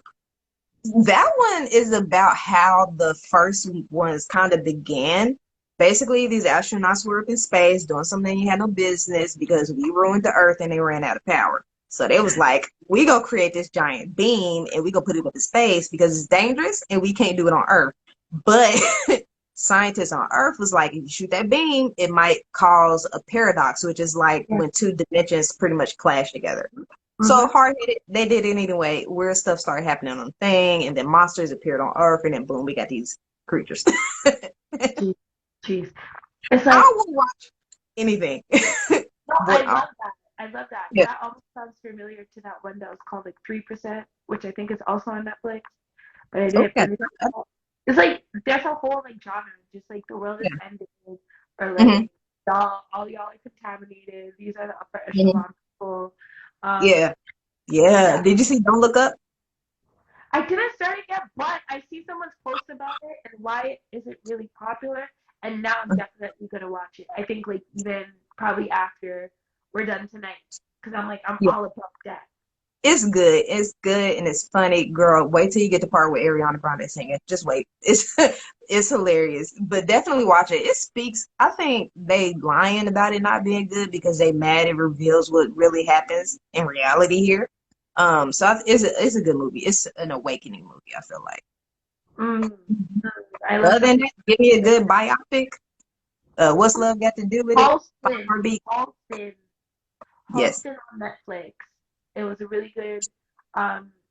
[SPEAKER 3] that one is about how the first ones kind of began. Basically, these astronauts were up in space doing something you had no business because we ruined the Earth and they ran out of power. So they was like, we gonna create this giant beam and we gonna put it up in space because it's dangerous and we can't do it on Earth. But scientists on Earth was like, if you shoot that beam, it might cause a paradox, which is like
[SPEAKER 2] Yeah.
[SPEAKER 3] when two dimensions pretty much clash together. So hard-headed, they did it anyway. Weird stuff started happening on the thing, and then monsters appeared on Earth, and then boom, we got these creatures.
[SPEAKER 2] Jeez, jeez. It's like,
[SPEAKER 3] I will watch anything.
[SPEAKER 2] no, I
[SPEAKER 3] But
[SPEAKER 2] love that. I love that.
[SPEAKER 3] yeah,
[SPEAKER 2] That almost sounds familiar to that one that was called like 3%, which I think is also on Netflix, but I didn't
[SPEAKER 3] okay.
[SPEAKER 2] finish it. It's like there's a whole like genre, just like the world is
[SPEAKER 3] Yeah.
[SPEAKER 2] ending, or
[SPEAKER 3] Hmm.
[SPEAKER 2] like all y'all are contaminated. These are the upper
[SPEAKER 3] Hmm.
[SPEAKER 2] echelon people. Um,
[SPEAKER 3] Yeah. Yeah.
[SPEAKER 2] yeah,
[SPEAKER 3] Did you see Don't Look Up?
[SPEAKER 2] I didn't start it yet, but I see someone's post about it and why it isn't really popular, and now I'm definitely gonna watch it. I think like even probably after we're done tonight, because I'm like I'm
[SPEAKER 3] Yeah.
[SPEAKER 2] all about that.
[SPEAKER 3] It's good. It's good and it's funny, girl. Wait till you get the part where Ariana Grande is singing. Just wait. It's it's hilarious. But definitely watch it. It speaks. I think they lying about it not being good because they mad it reveals what really happens in reality here. So it's a good movie. It's an awakening movie, I feel like.
[SPEAKER 2] Mm,
[SPEAKER 3] Mhm.
[SPEAKER 2] I love
[SPEAKER 3] Other than
[SPEAKER 2] something
[SPEAKER 3] that, give me a
[SPEAKER 2] like
[SPEAKER 3] good biopic. What's love got to do with it?
[SPEAKER 2] Halston.
[SPEAKER 3] Heartbeat.
[SPEAKER 2] Halston.
[SPEAKER 3] Yes.
[SPEAKER 2] Halston on Netflix. It was a really good.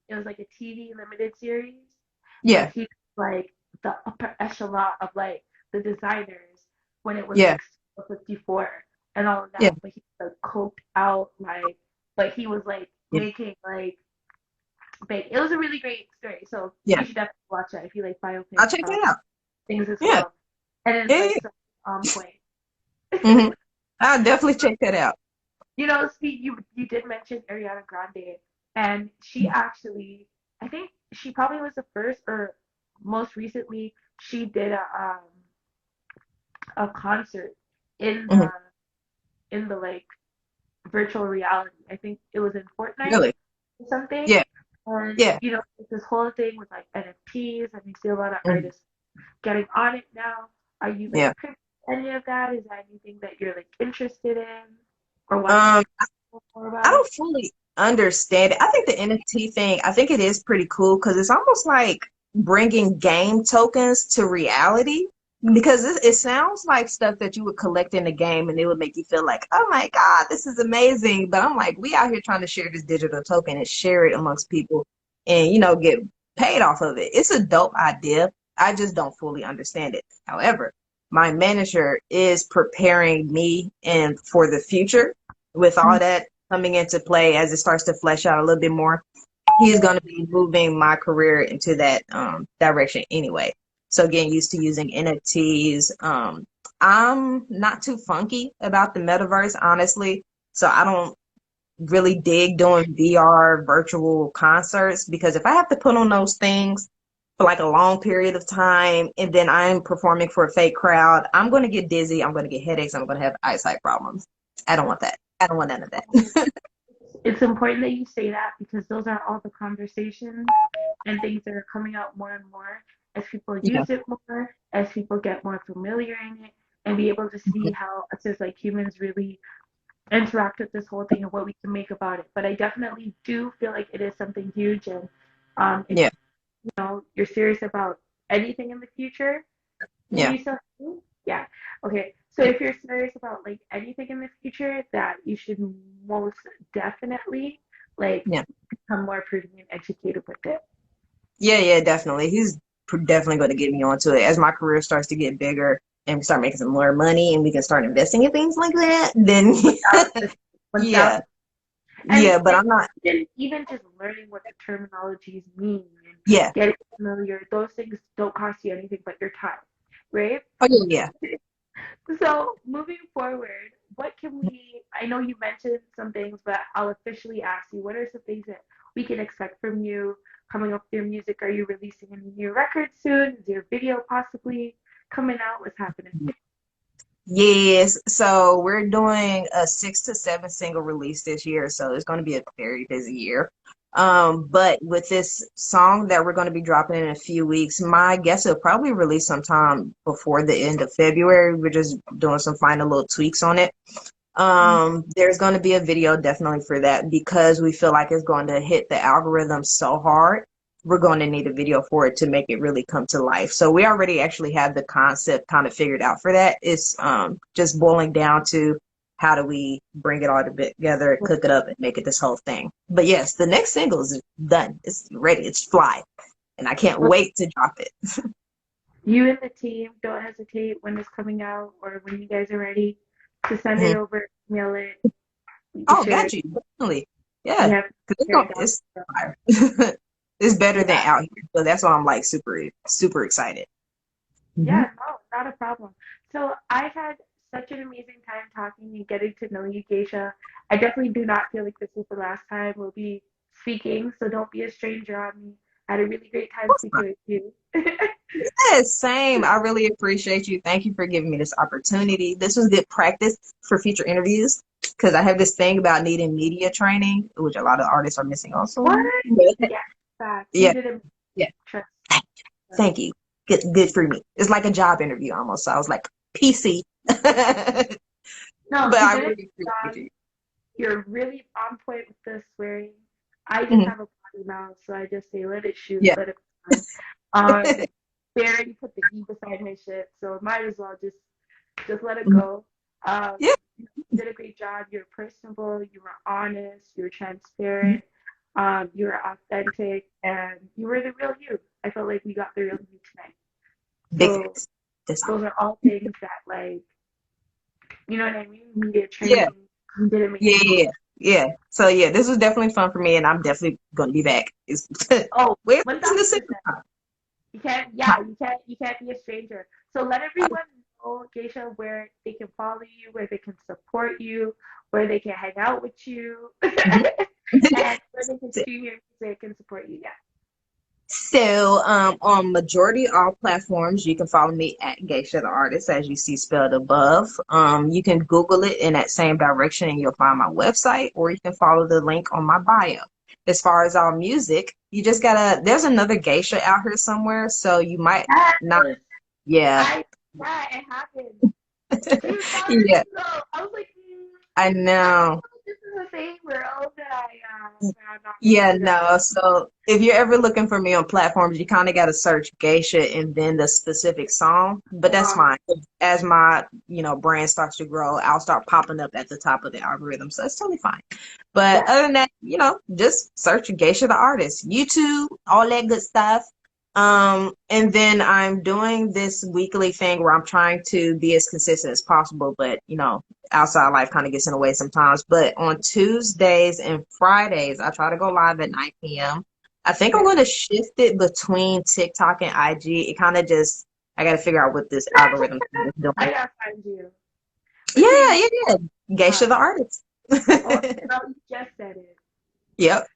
[SPEAKER 2] It was like a TV limited series, and
[SPEAKER 3] Yeah.
[SPEAKER 2] he was like the upper echelon of like the designers when it was
[SPEAKER 3] Yeah.
[SPEAKER 2] like 54 and all of
[SPEAKER 3] Yeah.
[SPEAKER 2] that. But he was like coked out, like, but he was like
[SPEAKER 3] Yeah.
[SPEAKER 2] making like big. It was a really great story. So
[SPEAKER 3] Yeah.
[SPEAKER 2] you should definitely watch that if you like biopic
[SPEAKER 3] I'll check that out.
[SPEAKER 2] things as
[SPEAKER 3] Yeah.
[SPEAKER 2] well. And it's
[SPEAKER 3] Yeah.
[SPEAKER 2] like so on point.
[SPEAKER 3] Hmm. I'll definitely check that out.
[SPEAKER 2] You know, Steve, you did mention Ariana Grande, and she actually, I think she probably was the first, or most recently, she did a concert in
[SPEAKER 3] Hmm.
[SPEAKER 2] the like virtual reality. I think it was in Fortnite
[SPEAKER 3] Really?
[SPEAKER 2] or something.
[SPEAKER 3] Yeah.
[SPEAKER 2] And
[SPEAKER 3] Yeah.
[SPEAKER 2] you know, it's this whole thing with like NFTs, and you see a lot of
[SPEAKER 3] Mhm.
[SPEAKER 2] artists getting on it now. Are you like
[SPEAKER 3] Yeah.
[SPEAKER 2] privy to any of that? Is that anything that you're like interested in or want to
[SPEAKER 3] Um,
[SPEAKER 2] know more
[SPEAKER 3] I
[SPEAKER 2] about?
[SPEAKER 3] don't fully understand it. I think the NFT thing, I think it is pretty cool because it's almost like bringing game tokens to reality because it sounds like stuff that you would collect in the game and it would make you feel like, oh my God, this is amazing. But I'm like, we out here trying to share this digital token and share it amongst people and, get paid off of it. It's a dope idea. I just don't fully understand it. However, my manager is preparing me and for the future with all that coming into play as it starts to flesh out a little bit more. He's going to be moving my career into that direction anyway. So getting used to using NFTs. I'm not too funky about the metaverse, honestly. So I don't really dig doing VR virtual concerts because if I have to put on those things for like a long period of time and then I'm performing for a fake crowd, I'm going to get dizzy. I'm going to get headaches. I'm going to have eyesight problems. I don't want that. I don't want none of that.
[SPEAKER 2] It's important that you say that because those are all the conversations and things that are coming out more and more as people
[SPEAKER 3] Yeah.
[SPEAKER 2] use it more, as people get more familiar in it, and be able to see
[SPEAKER 3] Mhm.
[SPEAKER 2] how us as like humans really interact with this whole thing and what we can make about it. But I definitely do feel like it is something huge, and if
[SPEAKER 3] Yeah.
[SPEAKER 2] you know you're serious about anything in the future, can
[SPEAKER 3] Yeah.
[SPEAKER 2] you still hear me? Yeah. Okay. So if you're serious about like anything in the future, that you should most definitely like
[SPEAKER 3] Yeah.
[SPEAKER 2] become more prudent and educated with it.
[SPEAKER 3] Yeah. Yeah. Definitely. He's definitely going to get me onto it as my career starts to get bigger and we start making some more money and we can start investing in things like that. Then,
[SPEAKER 2] 1,000.
[SPEAKER 3] yeah.
[SPEAKER 2] And
[SPEAKER 3] Yeah. But I'm not.
[SPEAKER 2] even just learning what the terminologies mean and
[SPEAKER 3] Yeah.
[SPEAKER 2] getting familiar, those things don't cost you anything but your time, right?
[SPEAKER 3] Oh, yeah.
[SPEAKER 2] So moving forward, what can we? I know you mentioned some things, but I'll officially ask you: what are some things that we can expect from you coming up with your music? Are you releasing any new records soon? Is your video possibly coming out? What's happening?
[SPEAKER 3] Yeah. Yes, so we're doing a 6 to 7 single release this year, so it's going to be a very busy year. But with this song that we're going to be dropping in a few weeks, my guess it'll probably release sometime before the end of February. We're just doing some final little tweaks on it. There's going to be a video definitely for that because we feel like it's going to hit the algorithm so hard. We're going to need a video for it to make it really come to life. So we already actually have the concept kind of figured out for that. It's just boiling down to how do we bring it all together, cook it up, and make it this whole thing. But yes, the next single is done. It's ready. It's fly. And I can't wait to drop it.
[SPEAKER 2] You and the team, don't hesitate when it's coming out or when you guys are ready to send it over, mail it.
[SPEAKER 3] Oh,
[SPEAKER 2] share
[SPEAKER 3] got you. Definitely.
[SPEAKER 2] You
[SPEAKER 3] Yeah.
[SPEAKER 2] have to
[SPEAKER 3] Because
[SPEAKER 2] share it down.
[SPEAKER 3] it's fire. It's better than out here. So that's why I'm like super, super excited.
[SPEAKER 2] Yeah, no, not a problem. So I've had such an amazing time talking and getting to know you, Geisha. I definitely do not feel like this is the last time we'll be speaking, so don't be a stranger on me. I had a really great time speaking with you.
[SPEAKER 3] Yes, same. I really appreciate you. Thank you for giving me this opportunity. This was good practice for future interviews because I have this thing about needing media training, which a lot of artists are missing also.
[SPEAKER 2] What? Yeah, fact.
[SPEAKER 3] Yeah.
[SPEAKER 2] You did a
[SPEAKER 3] Yeah.
[SPEAKER 2] trust.
[SPEAKER 3] Thank you. Good for me. It's like a job interview almost. So I was like, PC. But
[SPEAKER 2] No,
[SPEAKER 3] I
[SPEAKER 2] you did
[SPEAKER 3] really appreciate you.
[SPEAKER 2] You're really on point with the swearing. I just have a potty mouth, so I just say, let it shoot,
[SPEAKER 3] Yeah.
[SPEAKER 2] let it fly. They already put the E beside my shit, so might as well just let it go.
[SPEAKER 3] Yeah.
[SPEAKER 2] You did a great job. You're personable. You were honest. You were transparent. You were authentic, and you were the real you. I felt like we got the real you tonight.
[SPEAKER 3] Big
[SPEAKER 2] So
[SPEAKER 3] thanks. That's all.
[SPEAKER 2] those are all things that, like, you know what I mean? Media training.
[SPEAKER 3] Yeah.
[SPEAKER 2] You did amazing.
[SPEAKER 3] Yeah. So yeah, this was definitely fun for me, and I'm definitely gonna be back.
[SPEAKER 2] Oh,
[SPEAKER 3] Where's
[SPEAKER 2] 1,000%.
[SPEAKER 3] the second time?
[SPEAKER 2] You can't be a stranger. So let everyone know, Geisha, where they can follow you, where they can support you, where they can hang out with you, and where they can stream your music and support you. Yeah.
[SPEAKER 3] So, on majority all platforms, you can follow me at Geisha the Artist, as you see spelled above. You can Google it in that same direction, and you'll find my website, or you can follow the link on my bio. As far as our music, you just gotta. There's another Geisha out here somewhere, so you might not. Yeah,
[SPEAKER 2] Yeah, it happened. Dude,
[SPEAKER 3] yeah,
[SPEAKER 2] I was like,
[SPEAKER 3] I know.
[SPEAKER 2] this is the same world that I found on
[SPEAKER 3] Yeah,
[SPEAKER 2] Instagram.
[SPEAKER 3] no. So if you're ever looking for me on platforms, you kind of got to search Geisha and then the specific song. But that's fine. As my, brand starts to grow, I'll start popping up at the top of the algorithm. So it's totally fine. But other than that, just search Geisha the Artist, YouTube, all that good stuff. And then I'm doing this weekly thing where I'm trying to be as consistent as possible, but outside life kind of gets in the way sometimes. But on Tuesdays and Fridays, I try to go live at 9 p.m. I think I'm going to shift it between TikTok and IG. It kind of just, I got to figure out what this algorithm is doing.
[SPEAKER 2] I gotta find you.
[SPEAKER 3] Yeah. Geisha the Artist.
[SPEAKER 2] Oh, no, you just said it.
[SPEAKER 3] Yep.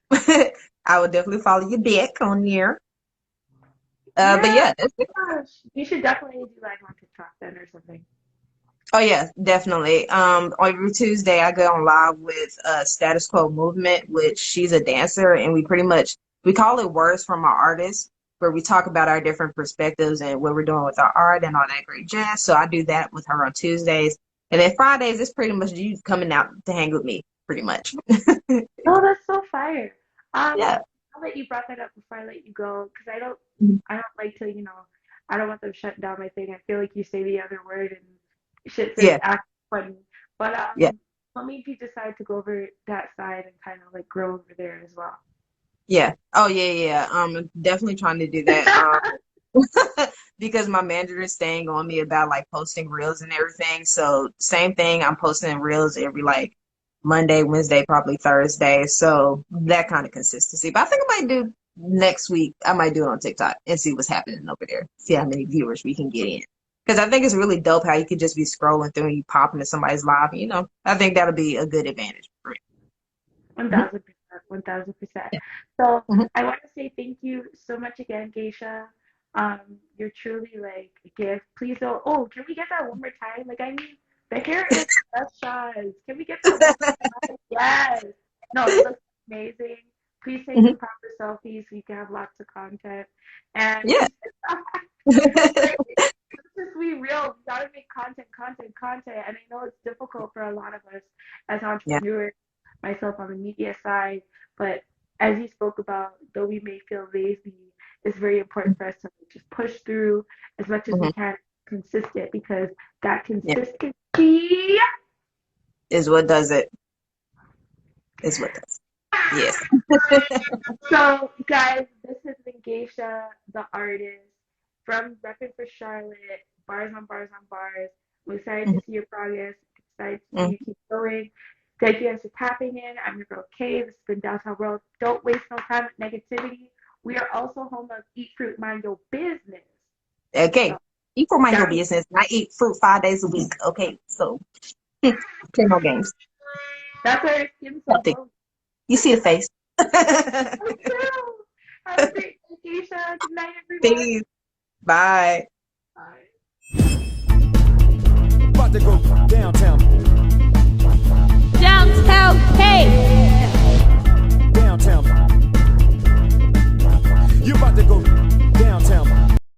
[SPEAKER 3] I would definitely follow you back on there. But yeah, that's it.
[SPEAKER 2] Gosh, you should definitely do live on TikTok then or something.
[SPEAKER 3] Oh yeah, definitely. Every Tuesday I go on live with Status Quo Movement, which she's a dancer, and we call it Words from Our Artists, where we talk about our different perspectives and what we're doing with our art and all that great jazz. So I do that with her on Tuesdays, and then Fridays it's pretty much you coming out to hang with me, pretty much.
[SPEAKER 2] Oh, that's so fire.
[SPEAKER 3] Yeah.
[SPEAKER 2] I'll let you brought that up before I let you go because I don't like to, I don't want them shutting down my thing. I feel like you say the other word and shit starts acting funny. But what made you decide to go over that side and kind of like grow over there as well?
[SPEAKER 3] Yeah. Oh yeah. I'm definitely trying to do that. Because my manager is staying on me about like posting reels and everything. So same thing, I'm posting reels every like Monday, Wednesday, probably Thursday. So that kind of consistency. But I think I might do next week. I might do it on TikTok and see what's happening over there. See how many viewers we can get in. Because I think it's really dope how you could just be scrolling through and you pop into somebody's live. I think that'll be a good advantage for me.
[SPEAKER 2] 1,000%, 1,000%. So I want to say thank you so much again, Geisha. You're truly like a gift. Please don't. Oh, can we get that one more time? Like, I mean, the hair is precious. Can we get that one more time? Yes. No, it looks amazing. Please take some proper selfies so you can have lots of content. And
[SPEAKER 3] Yeah.
[SPEAKER 2] let's just be real. We gotta make content. And I know it's difficult for a lot of us as entrepreneurs, myself on the media side, but as you spoke about, though we may feel lazy, it's very important for us to just push through as much as we can, consistent, because that consistency
[SPEAKER 3] is what does it. Is what does it. Yes.
[SPEAKER 2] So, guys, this has been Geisha, the artist, from Repping for Charlotte, bars on bars on bars. We're excited to see your progress. Excited to see you keep going. Thank you guys for tapping in. I'm your girl Kay. This has been Downtown World. Don't waste no time with negativity. We are also home of Eat Fruit, Mind Your Business.
[SPEAKER 3] Okay.
[SPEAKER 2] So,
[SPEAKER 3] Eat for mind your
[SPEAKER 2] guys,
[SPEAKER 3] business. And I eat fruit 5 days a week. Okay. So play no games.
[SPEAKER 2] that's why your skin's so
[SPEAKER 3] Nothing.
[SPEAKER 2] glowing.
[SPEAKER 3] You see the face.
[SPEAKER 2] That's true. Have a great day, Geisha. Good night, everyone.
[SPEAKER 3] Peace. Bye.
[SPEAKER 2] Bye.
[SPEAKER 1] About to go downtown.
[SPEAKER 4] Downtown K.
[SPEAKER 1] Downtown. You about to go